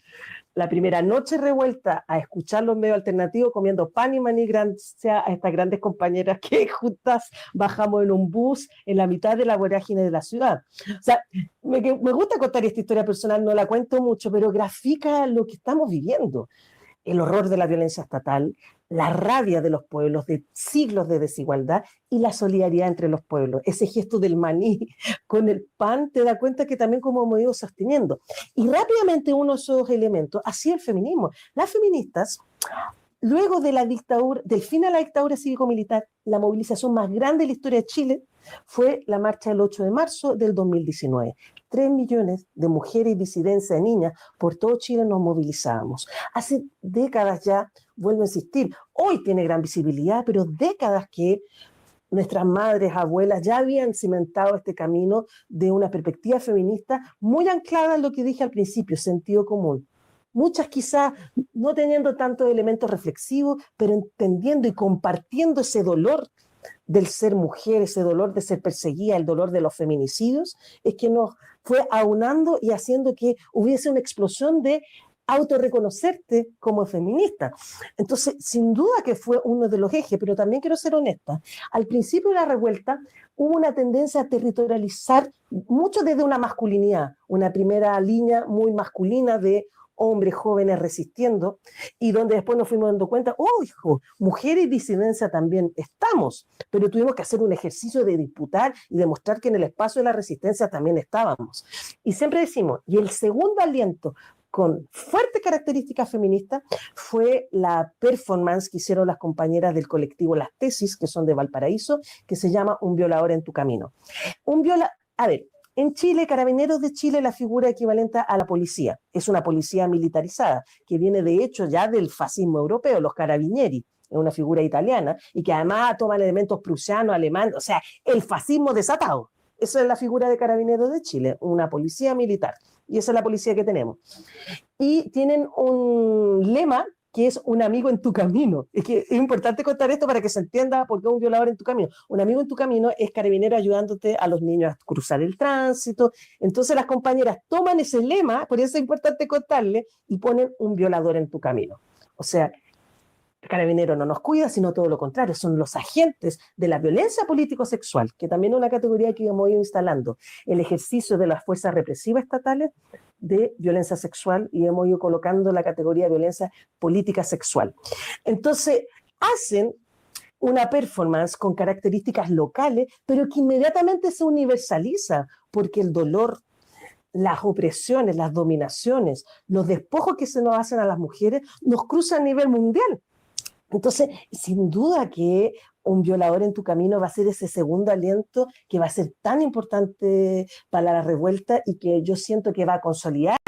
la primera noche revuelta a escuchar los medios alternativos comiendo pan y maní gracias a estas grandes compañeras que juntas bajamos en un bus en la mitad de la vorágine de la ciudad. O sea, me gusta contar esta historia personal, no la cuento mucho, pero grafica lo que estamos viviendo. El horror de la violencia estatal, la rabia de los pueblos, de siglos de desigualdad y la solidaridad entre los pueblos. Ese gesto del maní con el pan te da cuenta que también como hemos ido sosteniendo. Y rápidamente uno de esos elementos, así el feminismo. Las feministas, luego de la dictadura, del fin de la dictadura cívico-militar, la movilización más grande de la historia de Chile fue la marcha del 8 de marzo del 2019. 3 millones de mujeres y disidencias de niñas por todo Chile nos movilizábamos. Hace décadas ya, vuelvo a insistir, hoy tiene gran visibilidad, pero décadas que nuestras madres, abuelas ya habían cimentado este camino de una perspectiva feminista muy anclada en lo que dije al principio, sentido común. Muchas quizás no teniendo tantos elementos reflexivos, pero entendiendo y compartiendo ese dolor del ser mujer, ese dolor de ser perseguida, el dolor de los feminicidios, es que nos fue aunando y haciendo que hubiese una explosión de autorreconocerte como feminista. Entonces, sin duda que fue uno de los ejes, pero también quiero ser honesta. Al principio de la revuelta hubo una tendencia a territorializar mucho desde una masculinidad, una primera línea muy masculina de hombres jóvenes resistiendo, y donde después nos fuimos dando cuenta, oh, hijo, mujeres y disidencia también estamos, pero tuvimos que hacer un ejercicio de disputar y demostrar que en el espacio de la resistencia también estábamos. Y siempre decimos, y el segundo aliento con fuertes características feministas fue la performance que hicieron las compañeras del colectivo Las Tesis, que son de Valparaíso, que se llama Un violador en tu camino. A ver, en Chile, Carabineros de Chile, la figura equivalente a la policía. Es una policía militarizada, que viene de hecho ya del fascismo europeo, los carabinieri, es una figura italiana, y que además toman elementos prusianos, alemanes, o sea, el fascismo desatado. Esa es la figura de Carabineros de Chile, una policía militar. Y esa es la policía que tenemos. Y tienen un lema que es un amigo en tu camino. Es que es importante contar esto para que se entienda por qué un violador en tu camino. Un amigo en tu camino es carabinero ayudándote a los niños a cruzar el tránsito. Entonces las compañeras toman ese lema, por eso es importante contarle, y ponen un violador en tu camino. O sea, el carabinero no nos cuida, sino todo lo contrario, son los agentes de la violencia político-sexual, que también es una categoría que hemos ido instalando, el ejercicio de las fuerzas represivas estatales de violencia sexual, y hemos ido colocando la categoría de violencia política sexual. Entonces, hacen una performance con características locales, pero que inmediatamente se universaliza, porque el dolor, las opresiones, las dominaciones, los despojos que se nos hacen a las mujeres, nos cruzan a nivel mundial. Entonces, sin duda que un violador en tu camino va a ser ese segundo aliento que va a ser tan importante para la revuelta, y que yo siento que va a consolidar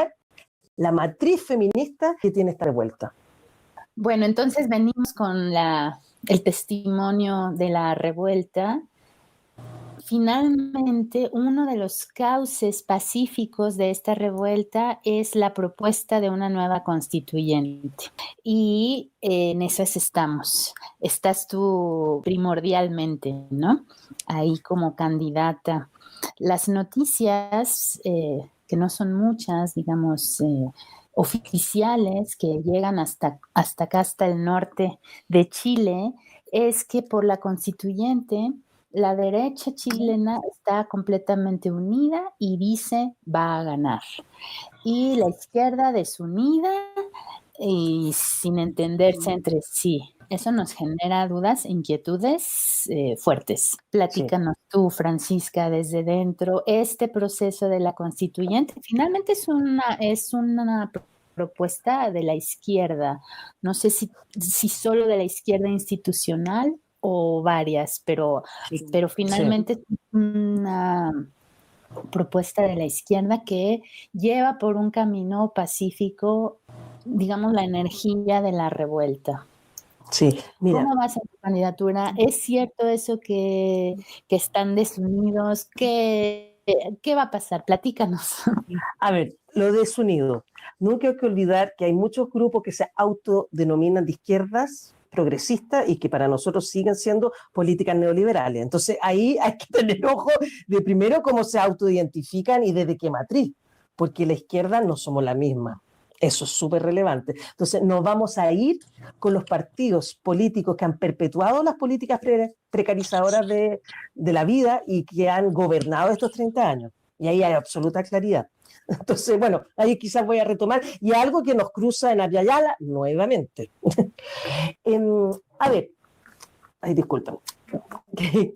la matriz feminista que tiene esta revuelta. Bueno, entonces venimos con el testimonio de la revuelta. Finalmente, uno de los cauces pacíficos de esta revuelta es la propuesta de una nueva constituyente. Y en esas estamos. Estás tú primordialmente, ¿no? Ahí como candidata. Las noticias, que no son muchas, digamos, oficiales, que llegan hasta acá, hasta el norte de Chile, es que por la constituyente la derecha chilena está completamente unida y dice va a ganar. Y la izquierda desunida y sin entenderse entre sí. Eso nos genera dudas, inquietudes fuertes. Platícanos tú, Francisca, desde dentro, este proceso de la constituyente. Finalmente es una propuesta de la izquierda. No sé si solo de la izquierda institucional o varias, pero finalmente sí, es una propuesta de la izquierda que lleva por un camino pacífico, digamos, la energía de la revuelta. Sí, mira. ¿Cómo va a ser tu candidatura? ¿Es cierto eso que están desunidos? ¿Qué va a pasar? Platícanos. A ver, lo desunido. Nunca hay que olvidar que hay muchos grupos que se autodenominan de izquierdas, progresistas, y que para nosotros siguen siendo políticas neoliberales. Entonces ahí hay que tener ojo de primero cómo se autoidentifican y desde qué matriz, porque la izquierda no somos la misma. Eso es súper relevante. Entonces nos vamos a ir con los partidos políticos que han perpetuado las políticas precarizadoras de la vida y que han gobernado estos 30 años. Y ahí hay absoluta claridad. Entonces, bueno, ahí quizás voy a retomar, y algo que nos cruza en Abya Yala nuevamente. A ver, disculpen,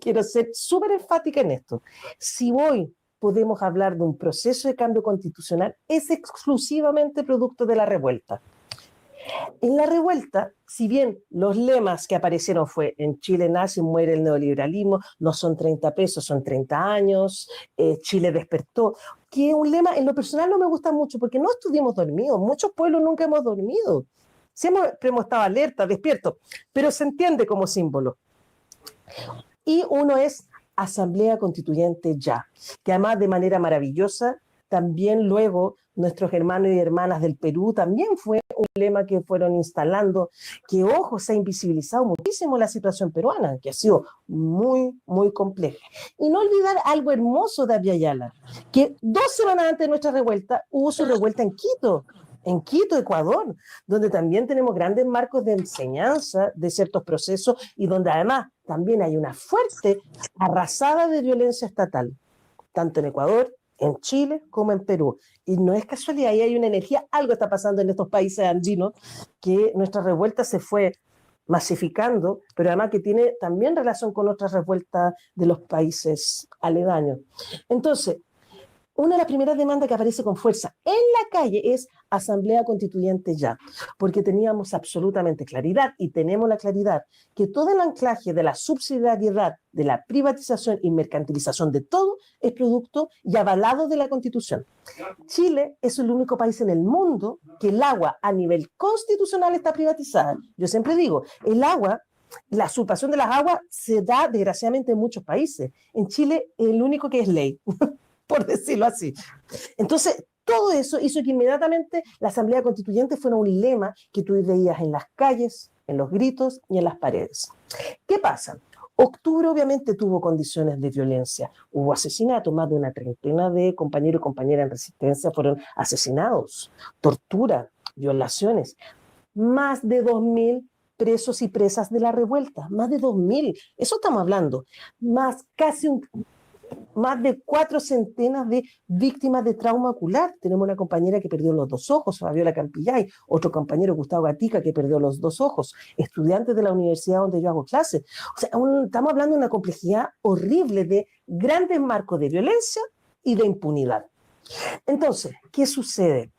quiero ser súper enfática en esto. Si hoy podemos hablar de un proceso de cambio constitucional, es exclusivamente producto de la revuelta. En la revuelta, si bien los lemas que aparecieron fue en Chile nace y muere el neoliberalismo, no son 30 pesos, son 30 años, Chile despertó, que es un lema, en lo personal no me gusta mucho porque no estuvimos dormidos, muchos pueblos nunca hemos dormido, siempre hemos estado alerta, despiertos, pero se entiende como símbolo. Y uno es Asamblea Constituyente ya, que además de manera maravillosa, también luego nuestros hermanos y hermanas del Perú también fue un lema que fueron instalando, que ojo, se ha invisibilizado muchísimo la situación peruana, que ha sido muy, muy compleja. Y no olvidar algo hermoso de Abya Yala, que 2 semanas antes de nuestra revuelta hubo su revuelta en Quito, en Quito, Ecuador, donde también tenemos grandes marcos de enseñanza de ciertos procesos y donde además también hay una fuerte arrasada de violencia estatal, tanto en Ecuador, en Chile como en Perú. Y no es casualidad, ahí hay una energía, algo está pasando en estos países andinos, que nuestra revuelta se fue masificando, pero además que tiene también relación con otras revueltas de los países aledaños. Entonces, una de las primeras demandas que aparece con fuerza en la calle es asamblea constituyente ya, porque teníamos absolutamente claridad y tenemos la claridad que todo el anclaje de la subsidiariedad, de la privatización y mercantilización de todo es producto y avalado de la Constitución. Chile es el único país en el mundo que el agua a nivel constitucional está privatizada. Yo siempre digo, el agua, la usurpación de las aguas se da desgraciadamente en muchos países. En Chile es el único que es ley. Por decirlo así. Entonces, todo eso hizo que inmediatamente la Asamblea Constituyente fuera un lema que tú veías en las calles, en los gritos y en las paredes. ¿Qué pasa? Octubre obviamente tuvo condiciones de violencia. Hubo asesinatos, más de una treintena de compañeros y compañeras en resistencia fueron asesinados, tortura, violaciones. Más de 2.000 presos y presas de la revuelta, más de 2.000, eso estamos hablando, más de 400 de víctimas de trauma ocular. Tenemos una compañera que perdió los 2 ojos, Fabiola Campillay, otro compañero, Gustavo Gatica, que perdió los 2 ojos, estudiantes de la universidad donde yo hago clases. O sea, estamos hablando de una complejidad horrible de grandes marcos de violencia y de impunidad. Entonces, ¿qué sucede?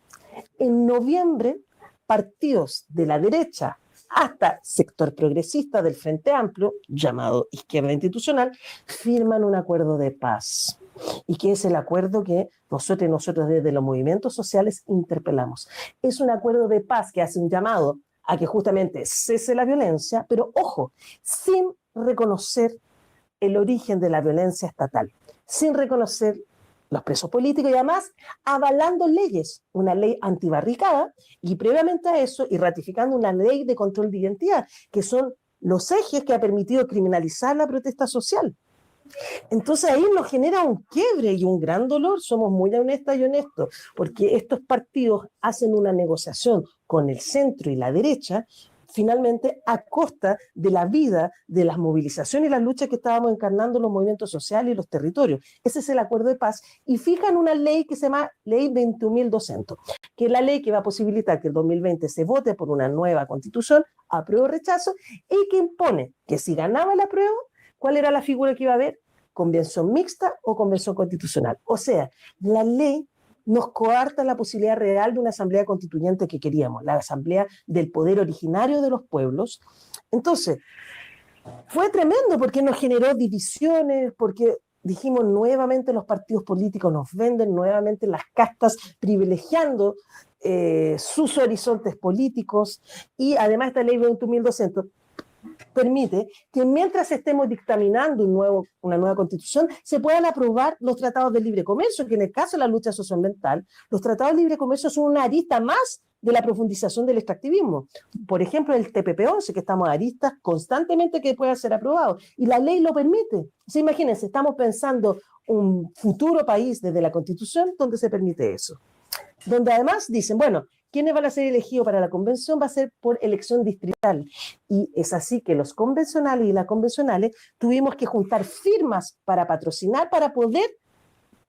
En noviembre, partidos de la derecha hasta sector progresista del Frente Amplio, llamado Izquierda Institucional, firman un acuerdo de paz. ¿Y qué es el acuerdo que nosotros desde los movimientos sociales interpelamos? Es un acuerdo de paz que hace un llamado a que justamente cese la violencia, pero ojo, sin reconocer el origen de la violencia estatal, sin reconocer los presos políticos y además avalando leyes, una ley antibarricada y previamente a eso y ratificando una ley de control de identidad, que son los ejes que ha permitido criminalizar la protesta social. Entonces ahí nos genera un quiebre y un gran dolor, somos muy honestas y honestos, porque estos partidos hacen una negociación con el centro y la derecha, finalmente a costa de la vida, de las movilizaciones y las luchas que estábamos encarnando los movimientos sociales y los territorios. Ese es el acuerdo de paz y fijan una ley que se llama Ley 21.200, que es la ley que va a posibilitar que el 2020 se vote por una nueva constitución, apruebo o rechazo, y que impone que si ganaba el apruebo, ¿cuál era la figura que iba a haber? Convención mixta o convención constitucional. O sea, la ley nos coarta la posibilidad real de una asamblea constituyente que queríamos, la asamblea del poder originario de los pueblos. Entonces, fue tremendo porque nos generó divisiones, porque dijimos nuevamente los partidos políticos nos venden, nuevamente las castas privilegiando sus horizontes políticos, y además esta ley 21.200 permite que mientras estemos dictaminando una nueva constitución, se puedan aprobar los tratados de libre comercio, que en el caso de la lucha socioambiental, los tratados de libre comercio son una arista más de la profundización del extractivismo. Por ejemplo, el TPP-11, que estamos aristas constantemente que pueda ser aprobado, y la ley lo permite. O sea, imagínense, estamos pensando un futuro país desde la Constitución donde se permite eso. Donde además dicen, bueno, ¿quiénes van a ser elegidos para la convención? Va a ser por elección distrital. Y es así que los convencionales y las convencionales tuvimos que juntar firmas para patrocinar, para poder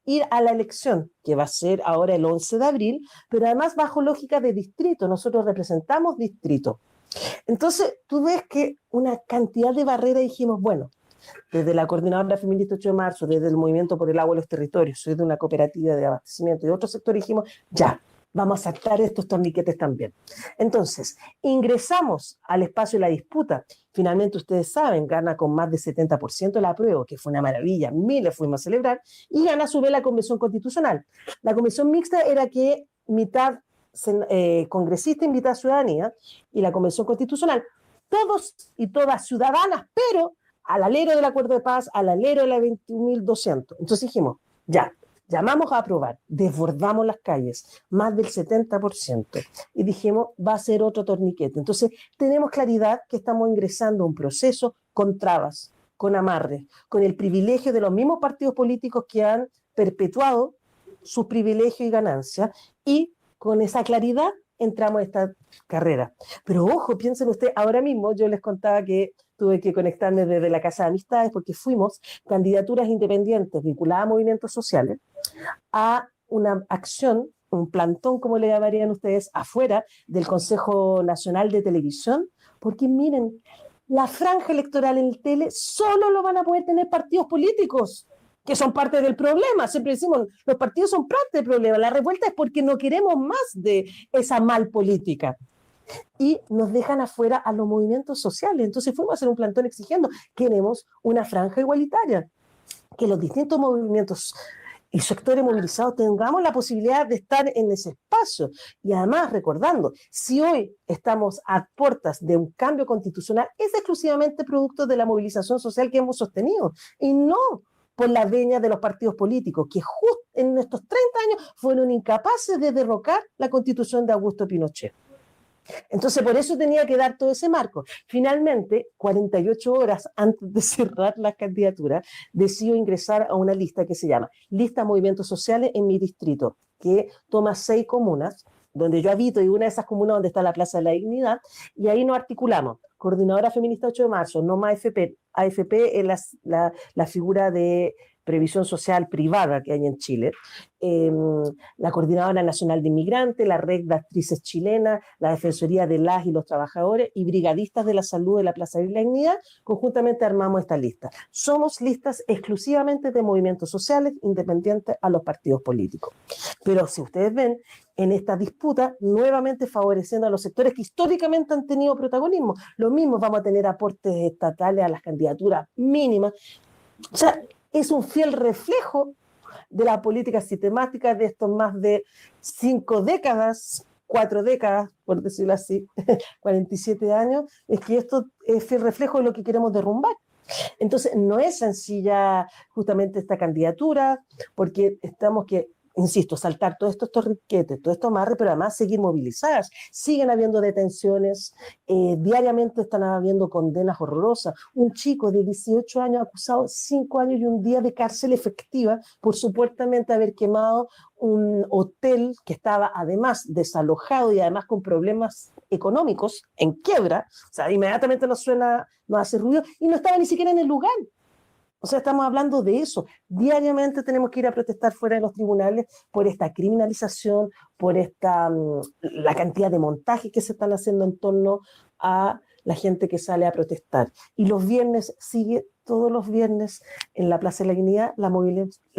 ir a la elección, que va a ser ahora el 11 de abril, pero además bajo lógica de distrito. Nosotros representamos distrito. Entonces, tú ves que una cantidad de barreras dijimos, bueno, desde la Coordinadora Feminista 8 de Marzo, desde el Movimiento por el Agua y los Territorios, soy de una cooperativa de abastecimiento y de otro sector, dijimos, ya, vamos a sacar estos torniquetes también. Entonces, ingresamos al espacio de la disputa. Finalmente, ustedes saben, gana con más de 70% el apruebo, que fue una maravilla, miles fuimos a celebrar, y gana a su vez la Convención Constitucional. La Convención Mixta era que mitad congresista y mitad ciudadanía, y la Convención Constitucional, todos y todas ciudadanas, pero al alero del acuerdo de paz, al alero de la 21.200. Entonces dijimos, ya, llamamos a aprobar, desbordamos las calles, más del 70%, y dijimos, va a ser otro torniquete. Entonces, tenemos claridad que estamos ingresando a un proceso con trabas, con amarres, con el privilegio de los mismos partidos políticos que han perpetuado sus privilegios y ganancias, y con esa claridad entramos a esta carrera. Pero ojo, piensen ustedes, ahora mismo yo les contaba que tuve que conectarme desde la Casa de Amistades porque fuimos candidaturas independientes vinculadas a movimientos sociales a una acción, un plantón, como le llamarían ustedes, afuera del Consejo Nacional de Televisión, porque miren, la franja electoral en el tele solo lo van a poder tener partidos políticos, que son parte del problema. Siempre decimos, los partidos son parte del problema. La revuelta es porque no queremos más de esa mal política. Y nos dejan afuera a los movimientos sociales. Entonces fuimos a hacer un plantón exigiendo, queremos una franja igualitaria, que los distintos movimientos y sectores movilizados tengamos la posibilidad de estar en ese espacio. Y además, recordando, si hoy estamos a puertas de un cambio constitucional, es exclusivamente producto de la movilización social que hemos sostenido, y no por la veña de los partidos políticos, que justo en estos 30 años fueron incapaces de derrocar la Constitución de Augusto Pinochet. Entonces, por eso tenía que dar todo ese marco. Finalmente, 48 horas antes de cerrar las candidaturas, decido ingresar a una lista que se llama Lista Movimientos Sociales en mi distrito, que toma 6 comunas, donde yo habito, y una de esas comunas donde está la Plaza de la Dignidad, y ahí nos articulamos. Coordinadora Feminista 8 de marzo, no más AFP. AFP es la figura de previsión social privada que hay en Chile, la Coordinadora Nacional de Inmigrantes, la Red de Actrices Chilenas, la Defensoría de las y los Trabajadores y Brigadistas de la Salud de la Plaza de la Dignidad, conjuntamente armamos esta lista. Somos listas exclusivamente de movimientos sociales independientes a los partidos políticos. Pero si ustedes ven, en esta disputa, nuevamente favoreciendo a los sectores que históricamente han tenido protagonismo. Lo mismo, vamos a tener aportes estatales a las candidaturas mínimas. O sea, es un fiel reflejo de la política sistemática de estos más de 5 décadas, 4 décadas, por decirlo así, 47 años, es que esto es fiel reflejo de lo que queremos derrumbar. Entonces, no es sencilla justamente esta candidatura, porque estamos que, insisto, saltar todos estos torriquetes, todo esto amarre, pero además seguir movilizadas. Siguen habiendo detenciones, diariamente están habiendo condenas horrorosas. Un chico de 18 años acusado 5 años y un día de cárcel efectiva por supuestamente haber quemado un hotel que estaba además desalojado y además con problemas económicos, en quiebra. O sea, inmediatamente nos hace ruido, y no estaba ni siquiera en el lugar. O sea, estamos hablando de eso. Diariamente tenemos que ir a protestar fuera de los tribunales por esta criminalización, por la cantidad de montajes que se están haciendo en torno a la gente que sale a protestar. Y los viernes sigue, todos los viernes, en la Plaza de la Dignidad, la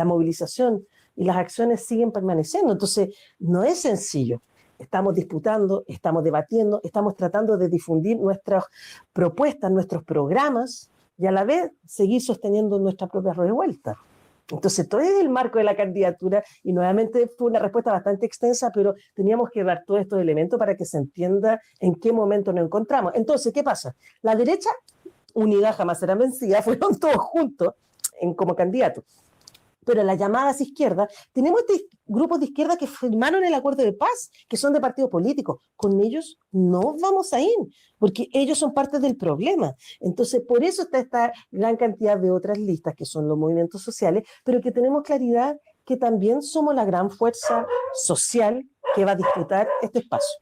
movilización y las acciones siguen permaneciendo. Entonces, no es sencillo. Estamos disputando, estamos debatiendo, estamos tratando de difundir nuestras propuestas, nuestros programas, y a la vez seguir sosteniendo nuestra propia revuelta. Entonces, todo es el marco de la candidatura, y nuevamente fue una respuesta bastante extensa, pero teníamos que dar todos estos elementos para que se entienda en qué momento nos encontramos. Entonces, ¿qué pasa? La derecha, unidad jamás será vencida, fueron todos juntos como candidatos. Pero las llamadas izquierdas, tenemos este grupos de izquierda que firmaron el acuerdo de paz, que son de partidos políticos. Con ellos no vamos a ir, porque ellos son parte del problema. Entonces, por eso está esta gran cantidad de otras listas, que son los movimientos sociales, pero que tenemos claridad que también somos la gran fuerza social que va a disputar este espacio.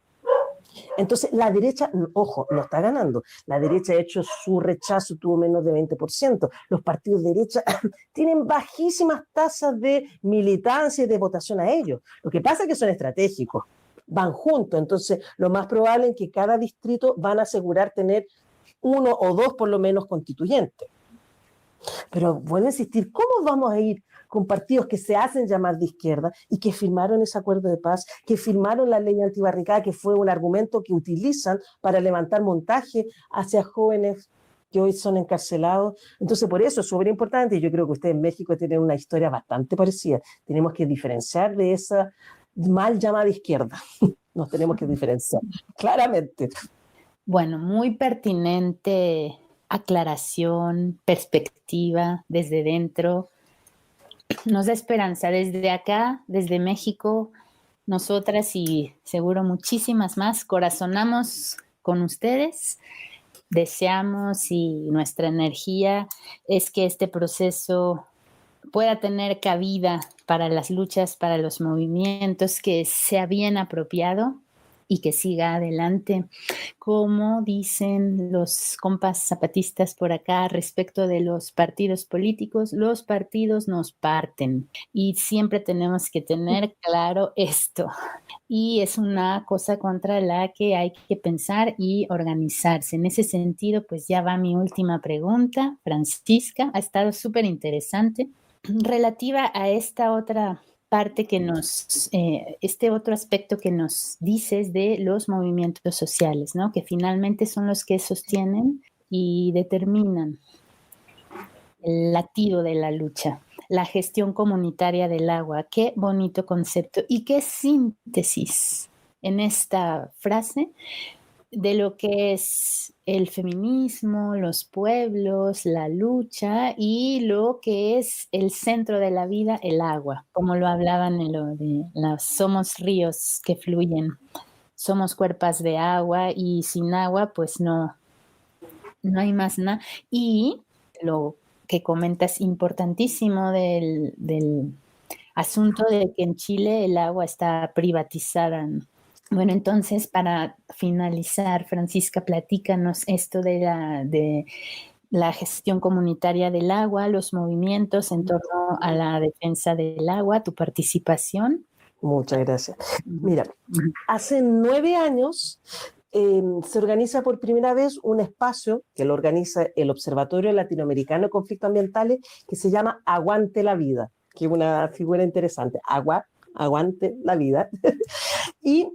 Entonces, la derecha, ojo, no está ganando. La derecha ha hecho su rechazo, tuvo menos de 20%. Los partidos de derecha tienen bajísimas tasas de militancia y de votación a ellos. Lo que pasa es que son estratégicos, van juntos. Entonces, lo más probable es que cada distrito van a asegurar tener 1 o 2 por lo menos constituyentes. Pero vuelvo a insistir, ¿cómo vamos a ir con partidos que se hacen llamar de izquierda y que firmaron ese acuerdo de paz, que firmaron la ley antibarricada, que fue un argumento que utilizan para levantar montaje hacia jóvenes que hoy son encarcelados? Entonces, por eso es súper importante, y yo creo que ustedes en México tienen una historia bastante parecida. Tenemos que diferenciar de esa mal llamada izquierda. Nos tenemos que diferenciar, claramente. Bueno, muy pertinente aclaración, perspectiva desde dentro. Nos da esperanza desde acá, desde México. Nosotras y seguro muchísimas más corazonamos con ustedes. Deseamos, y nuestra energía es que este proceso pueda tener cabida para las luchas, para los movimientos, que sea bien apropiado y que siga adelante. Como dicen los compas zapatistas por acá respecto de los partidos políticos, los partidos nos parten y siempre tenemos que tener claro esto. Y es una cosa contra la que hay que pensar y organizarse. En ese sentido, pues ya va mi última pregunta, Francisca. Ha estado súper interesante relativa a esta otra parte que este otro aspecto que nos dices de los movimientos sociales, ¿no? Que finalmente son los que sostienen y determinan el latido de la lucha, la gestión comunitaria del agua. Qué bonito concepto y qué síntesis en esta frase de lo que es el feminismo, los pueblos, la lucha y lo que es el centro de la vida, el agua, como lo hablaban en lo de somos ríos que fluyen, somos cuerpos de agua y sin agua pues no hay más nada. Y lo que comentas importantísimo del asunto de que en Chile el agua está privatizada. Bueno, entonces, para finalizar, Francisca, platícanos esto de la gestión comunitaria del agua, los movimientos en torno a la defensa del agua, tu participación. Muchas gracias. Mira, hace 9 años se organiza por primera vez un espacio que lo organiza el Observatorio Latinoamericano de Conflictos Ambientales, que se llama Aguante la Vida, que es una figura interesante. Aguante la vida. Y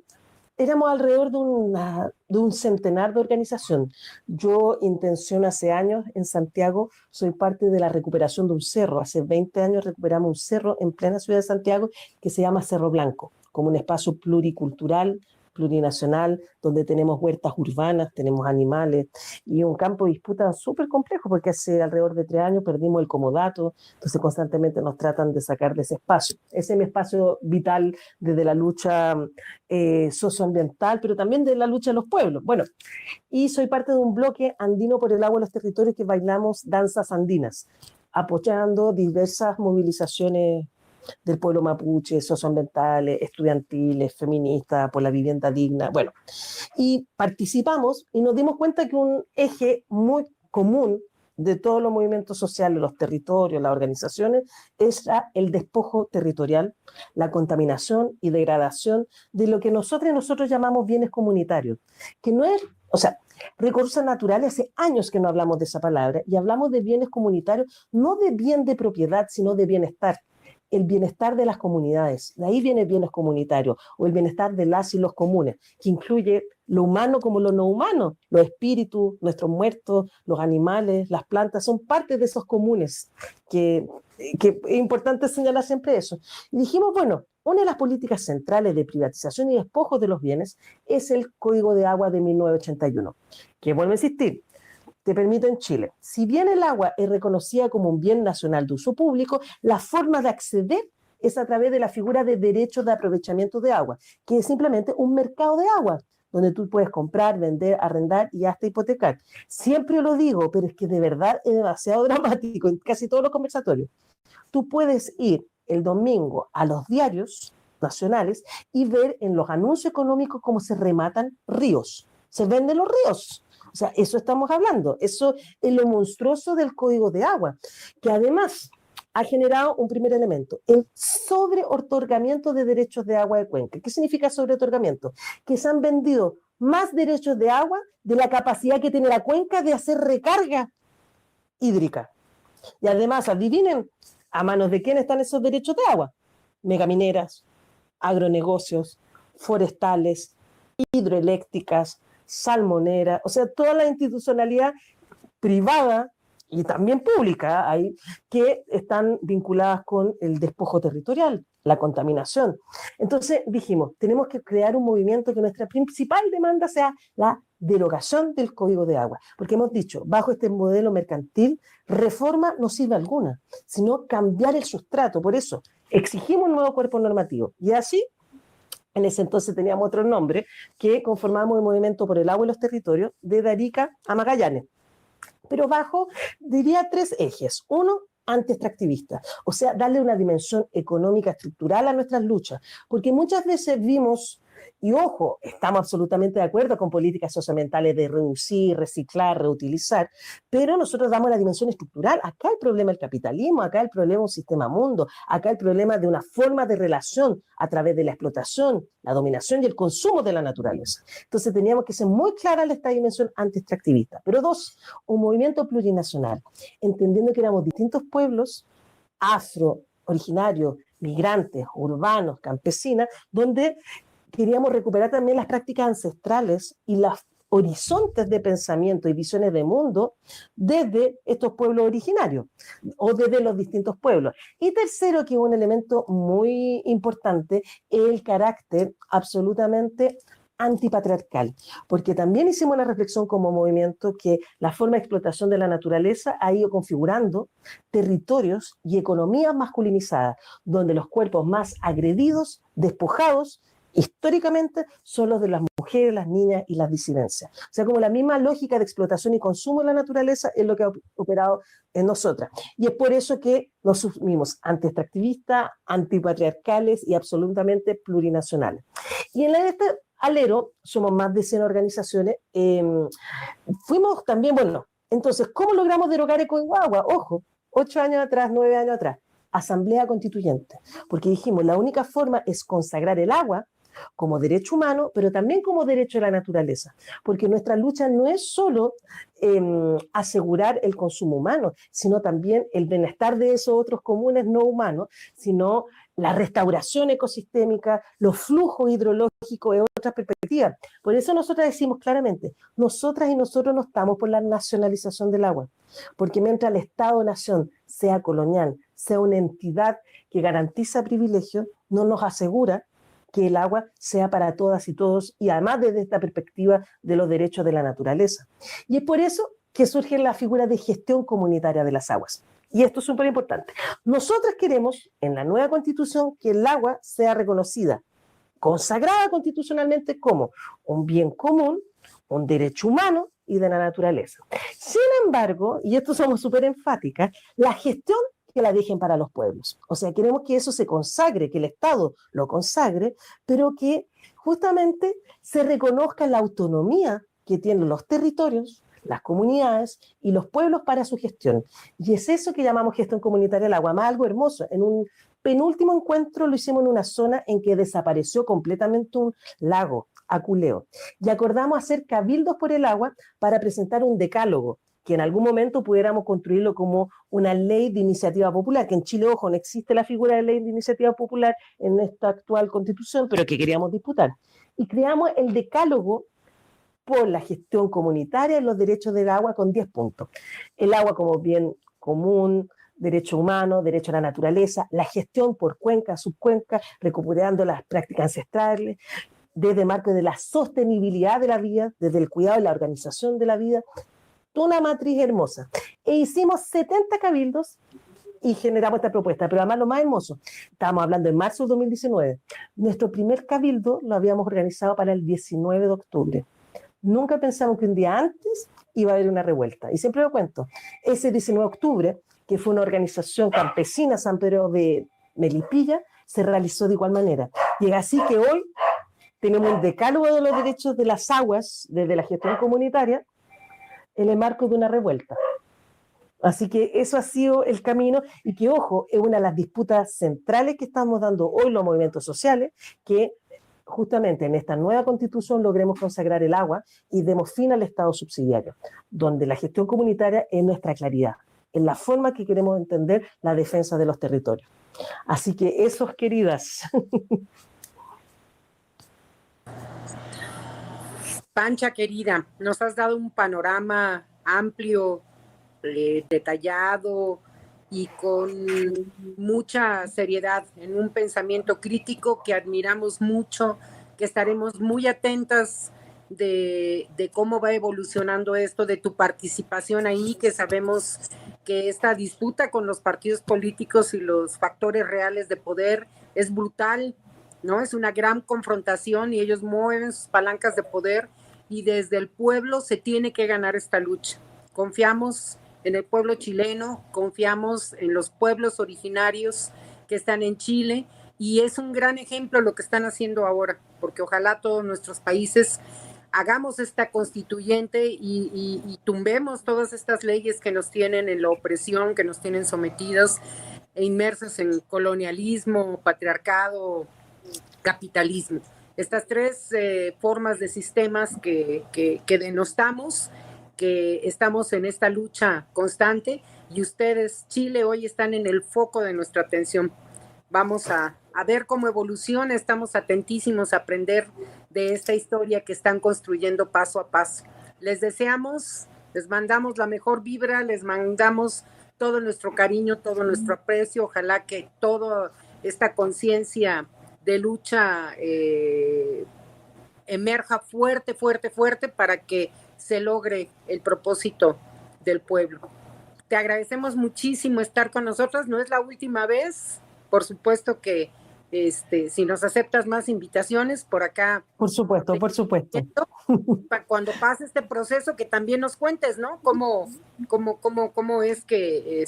éramos alrededor de un centenar de organización. Yo intenciono hace años en Santiago, soy parte de la recuperación de un cerro. Hace 20 años recuperamos un cerro en plena ciudad de Santiago que se llama Cerro Blanco, como un espacio pluricultural, plurinacional, donde tenemos huertas urbanas, tenemos animales y un campo de disputa súper complejo porque hace alrededor de 3 años perdimos el comodato, entonces constantemente nos tratan de sacar de ese espacio. Ese es mi espacio vital desde la lucha socioambiental, pero también de la lucha de los pueblos. Bueno, y soy parte de un bloque andino por el agua de los territorios que bailamos danzas andinas, apoyando diversas movilizaciones del pueblo mapuche, socioambientales, estudiantiles, feministas, por la vivienda digna, bueno, y participamos y nos dimos cuenta que un eje muy común de todos los movimientos sociales, los territorios, las organizaciones, es el despojo territorial, la contaminación y degradación de lo que nosotros llamamos bienes comunitarios, que no es, o sea, recursos naturales, hace años que no hablamos de esa palabra, y hablamos de bienes comunitarios, no de bien de propiedad, sino de bienestar. El bienestar de las comunidades, de ahí viene bienes comunitarios, o el bienestar de las y los comunes, que incluye lo humano como lo no humano, los espíritus, nuestros muertos, los animales, las plantas, son parte de esos comunes, que es importante señalar siempre eso. Y dijimos, bueno, una de las políticas centrales de privatización y despojo de los bienes es el Código de Agua de 1981, que vuelvo a insistir, te permite en Chile, si bien el agua es reconocida como un bien nacional de uso público, la forma de acceder es a través de la figura de derechos de aprovechamiento de agua, que es simplemente un mercado de agua, donde tú puedes comprar, vender, arrendar y hasta hipotecar. Siempre lo digo, pero es que de verdad es demasiado dramático en casi todos los conversatorios. Tú puedes ir el domingo a los diarios nacionales y ver en los anuncios económicos cómo se rematan ríos, se venden los ríos. O sea, eso estamos hablando, eso es lo monstruoso del Código de Agua, que además ha generado un primer elemento, el sobreotorgamiento de derechos de agua de cuenca. ¿Qué significa sobreotorgamiento? Que se han vendido más derechos de agua de la capacidad que tiene la cuenca de hacer recarga hídrica. Y además, adivinen, ¿a manos de quién están esos derechos de agua? Megamineras, agronegocios, forestales, hidroeléctricas, salmonera, o sea, toda la institucionalidad privada y también pública hay, que están vinculadas con el despojo territorial, la contaminación. Entonces dijimos, tenemos que crear un movimiento que nuestra principal demanda sea la derogación del Código de Agua, porque hemos dicho, bajo este modelo mercantil, reforma no sirve alguna, sino cambiar el sustrato. Por eso exigimos un nuevo cuerpo normativo, y así en ese entonces teníamos otro nombre, que conformamos el Movimiento por el Agua y los Territorios, desde Arica a Magallanes. Pero bajo, diría, 3 ejes. Uno, anti-extractivista, o sea, darle una dimensión económica estructural a nuestras luchas, porque muchas veces vimos Y ojo, estamos absolutamente de acuerdo con políticas socioambientales de reducir, reciclar, reutilizar, pero nosotros damos la dimensión estructural. Acá el problema del capitalismo, acá el problema de un sistema mundo, acá el problema de una forma de relación a través de la explotación, la dominación y el consumo de la naturaleza. Entonces teníamos que ser muy clara en esta dimensión anti-extractivista. Pero dos, un movimiento plurinacional, entendiendo que éramos distintos pueblos afro, originarios, migrantes, urbanos, campesinas, donde queríamos recuperar también las prácticas ancestrales y los horizontes de pensamiento y visiones de mundo desde estos pueblos originarios o desde los distintos pueblos. Y tercero, que es un elemento muy importante, el carácter absolutamente antipatriarcal, porque también hicimos la reflexión como movimiento que la forma de explotación de la naturaleza ha ido configurando territorios y economías masculinizadas, donde los cuerpos más agredidos, despojados, históricamente son los de las mujeres, las niñas y las disidencias. O sea, como la misma lógica de explotación y consumo de la naturaleza es lo que ha operado en nosotras. Y es por eso que nos asumimos anti-extractivistas, antipatriarcales y absolutamente plurinacionales. Y en este alero, somos más de 100 organizaciones, fuimos también, bueno, entonces, ¿cómo logramos derogar Ecoiguagua? Ojo, 8 años atrás, 9 años atrás, asamblea constituyente, porque dijimos, la única forma es consagrar el agua como derecho humano, pero también como derecho de la naturaleza, porque nuestra lucha no es solo asegurar el consumo humano, sino también el bienestar de esos otros comunes no humanos, sino la restauración ecosistémica, los flujos hidrológicos, es otra perspectiva. Por eso nosotras decimos claramente, nosotras y nosotros no estamos por la nacionalización del agua, porque mientras el Estado-nación sea colonial, sea una entidad que garantiza privilegios, no nos asegura que el agua sea para todas y todos, y además desde esta perspectiva de los derechos de la naturaleza. Y es por eso que surge la figura de gestión comunitaria de las aguas. Y esto es súper importante. Nosotros queremos, en la nueva Constitución, que el agua sea reconocida, consagrada constitucionalmente como un bien común, un derecho humano y de la naturaleza. Sin embargo, y esto somos súper enfáticas, la gestión que la dejen para los pueblos. O sea, queremos que eso se consagre, que el Estado lo consagre, pero que justamente se reconozca la autonomía que tienen los territorios, las comunidades y los pueblos para su gestión. Y es eso que llamamos gestión comunitaria del agua, más algo hermoso. En un penúltimo encuentro lo hicimos en una zona en que desapareció completamente un lago, Aculeo, y acordamos hacer cabildos por el agua para presentar un decálogo, que en algún momento pudiéramos construirlo como una ley de iniciativa popular, que en Chile, ojo, no existe la figura de ley de iniciativa popular en esta actual constitución, pero que queríamos disputar. Y creamos el decálogo por la gestión comunitaria y los derechos del agua con 10 puntos. El agua como bien común, derecho humano, derecho a la naturaleza, la gestión por cuenca, subcuenca, recuperando las prácticas ancestrales, desde el marco de la sostenibilidad de la vida, desde el cuidado y la organización de la vida, toda una matriz hermosa. E hicimos 70 cabildos y generamos esta propuesta, pero además lo más hermoso, estábamos hablando en marzo de 2019, nuestro primer cabildo lo habíamos organizado para el 19 de octubre. Nunca pensamos que un día antes iba a haber una revuelta. Y siempre lo cuento, ese 19 de octubre, que fue una organización campesina, San Pedro de Melipilla, se realizó de igual manera. Y así que hoy tenemos un decálogo de los derechos de las aguas desde la gestión comunitaria en el marco de una revuelta. Así que eso ha sido el camino y que, ojo, es una de las disputas centrales que estamos dando hoy los movimientos sociales, que justamente en esta nueva constitución logremos consagrar el agua y demos fin al Estado subsidiario, donde la gestión comunitaria es nuestra claridad, en la forma que queremos entender la defensa de los territorios. Así que eso, queridas. Pancha, querida, nos has dado un panorama amplio, detallado y con mucha seriedad, en un pensamiento crítico que admiramos mucho, que estaremos muy atentas de cómo va evolucionando esto, de tu participación ahí, que sabemos que esta disputa con los partidos políticos y los factores reales de poder es brutal, ¿no? Es una gran confrontación y ellos mueven sus palancas de poder y desde el pueblo se tiene que ganar esta lucha. Confiamos en el pueblo chileno, confiamos en los pueblos originarios que están en Chile y es un gran ejemplo lo que están haciendo ahora, porque ojalá todos nuestros países hagamos esta constituyente y tumbemos todas estas leyes que nos tienen en la opresión, que nos tienen sometidos e inmersos en colonialismo, patriarcado, capitalismo. Estas tres formas de sistemas que denostamos, que estamos en esta lucha constante, y ustedes, Chile, hoy están en el foco de nuestra atención. Vamos a ver cómo evoluciona, estamos atentísimos a aprender de esta historia que están construyendo paso a paso. Les deseamos, les mandamos la mejor vibra, les mandamos todo nuestro cariño, todo nuestro aprecio. Ojalá que toda esta conciencia de lucha emerja fuerte, fuerte, fuerte para que se logre el propósito del pueblo. Te agradecemos muchísimo estar con nosotros, no es la última vez, por supuesto que si nos aceptas más invitaciones por acá. Por supuesto, por supuesto. Cuando pase este proceso, que también nos cuentes, ¿no? Cómo es que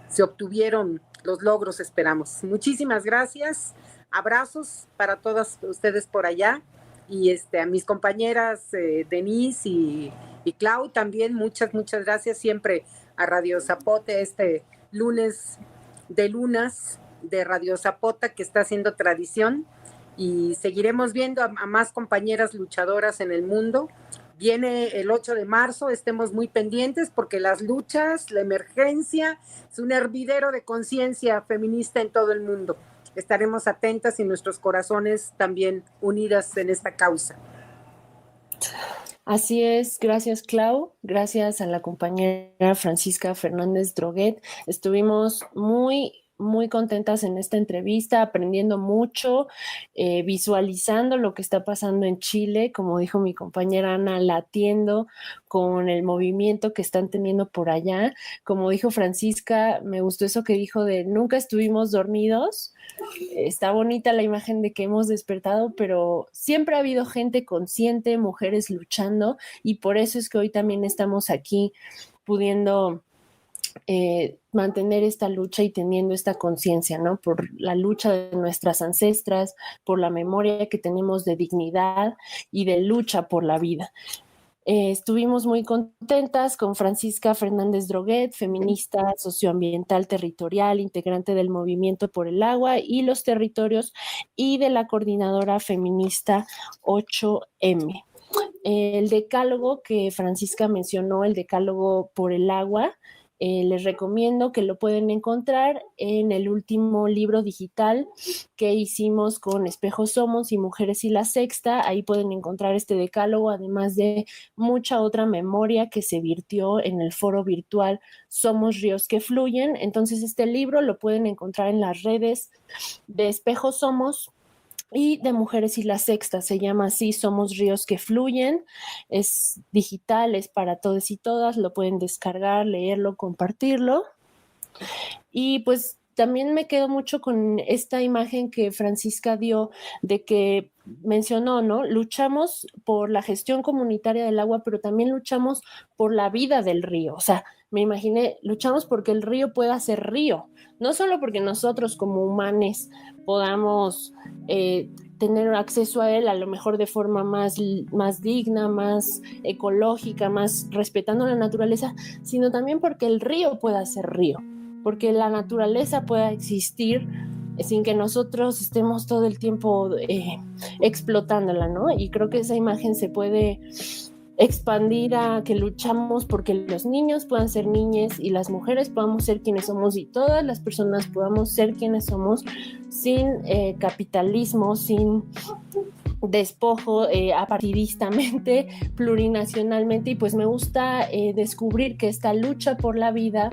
se obtuvieron los logros, esperamos. Muchísimas gracias, abrazos para todas ustedes por allá, y a mis compañeras Denise y Clau también, muchas gracias, siempre a Radio Zapote, lunes de lunas de Radio Zapota, que está haciendo tradición, y seguiremos viendo a más compañeras luchadoras en el mundo. Viene el 8 de marzo, estemos muy pendientes porque las luchas, la emergencia, es un hervidero de conciencia feminista en todo el mundo. Estaremos atentas y nuestros corazones también unidas en esta causa. Así es, gracias Clau, gracias a la compañera Francisca Fernández Droguet. Estuvimos muy contentas en esta entrevista, aprendiendo mucho, visualizando lo que está pasando en Chile, como dijo mi compañera Ana, latiendo con el movimiento que están teniendo por allá. Como dijo Francisca, me gustó eso que dijo de nunca estuvimos dormidos. Está bonita la imagen de que hemos despertado, pero siempre ha habido gente consciente, mujeres luchando, y por eso es que hoy también estamos aquí pudiendo mantener esta lucha y teniendo esta conciencia, ¿no? Por la lucha de nuestras ancestras, por la memoria que tenemos de dignidad y de lucha por la vida. Estuvimos muy contentas con Francisca Fernández Droguet, feminista socioambiental territorial, integrante del Movimiento por el Agua y los Territorios y de la coordinadora feminista 8M. El decálogo que Francisca mencionó, el decálogo por el agua, les recomiendo que lo pueden encontrar en el último libro digital que hicimos con Espejos Somos y Mujeres y la Sexta. Ahí pueden encontrar este decálogo, además de mucha otra memoria que se virtió en el foro virtual Somos Ríos que Fluyen. Entonces este libro lo pueden encontrar en las redes de Espejos Somos y de Mujeres y la Sexta, se llama así, Somos Ríos que Fluyen, es digital, es para todos y todas, lo pueden descargar, leerlo, compartirlo. Y pues también me quedo mucho con esta imagen que Francisca dio de que mencionó, ¿no? Luchamos por la gestión comunitaria del agua, pero también luchamos por la vida del río. O sea, me imaginé, luchamos porque el río pueda ser río, no solo porque nosotros como humanos podamos tener acceso a él a lo mejor de forma más digna, más ecológica, más respetando la naturaleza, sino también porque el río pueda ser río, porque la naturaleza pueda existir sin que nosotros estemos todo el tiempo explotándola, ¿no? Y creo que esa imagen se puede expandir a que luchamos porque los niños puedan ser niñas y las mujeres podamos ser quienes somos y todas las personas podamos ser quienes somos sin capitalismo, sin despojo apartidistamente, plurinacionalmente. Y pues me gusta descubrir que esta lucha por la vida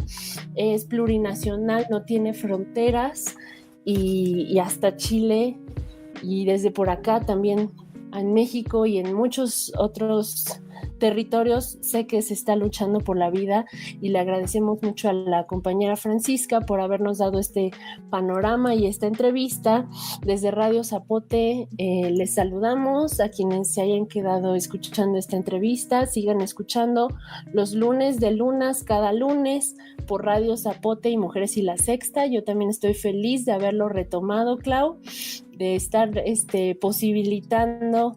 es plurinacional, no tiene fronteras, y hasta Chile y desde por acá también en México y en muchos otros territorios sé que se está luchando por la vida y le agradecemos mucho a la compañera Francisca por habernos dado este panorama y esta entrevista. Desde Radio Zapote les saludamos a quienes se hayan quedado escuchando esta entrevista. Sigan escuchando los lunes de lunas cada lunes por Radio Zapote y Mujeres y la Sexta. Yo también estoy feliz de haberlo retomado, Clau, de estar posibilitando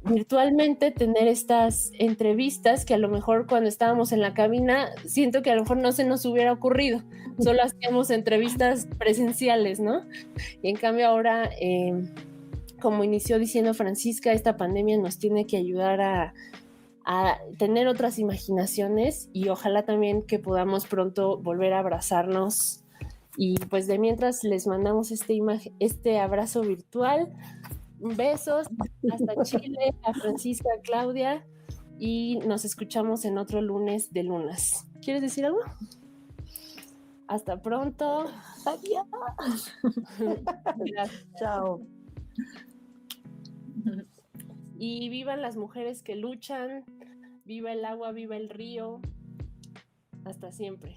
virtualmente tener estas entrevistas que a lo mejor cuando estábamos en la cabina siento que a lo mejor no se nos hubiera ocurrido, solo hacíamos entrevistas presenciales, ¿no? Y en cambio ahora, como inició diciendo Francisca, esta pandemia nos tiene que ayudar a tener otras imaginaciones y ojalá también que podamos pronto volver a abrazarnos. Y pues de mientras les mandamos este abrazo virtual. Besos hasta Chile, a Francisca, a Claudia, y nos escuchamos en otro lunes de lunas. ¿Quieres decir algo? Hasta pronto. Adiós. Chao. Y vivan las mujeres que luchan, viva el agua, viva el río. Hasta siempre.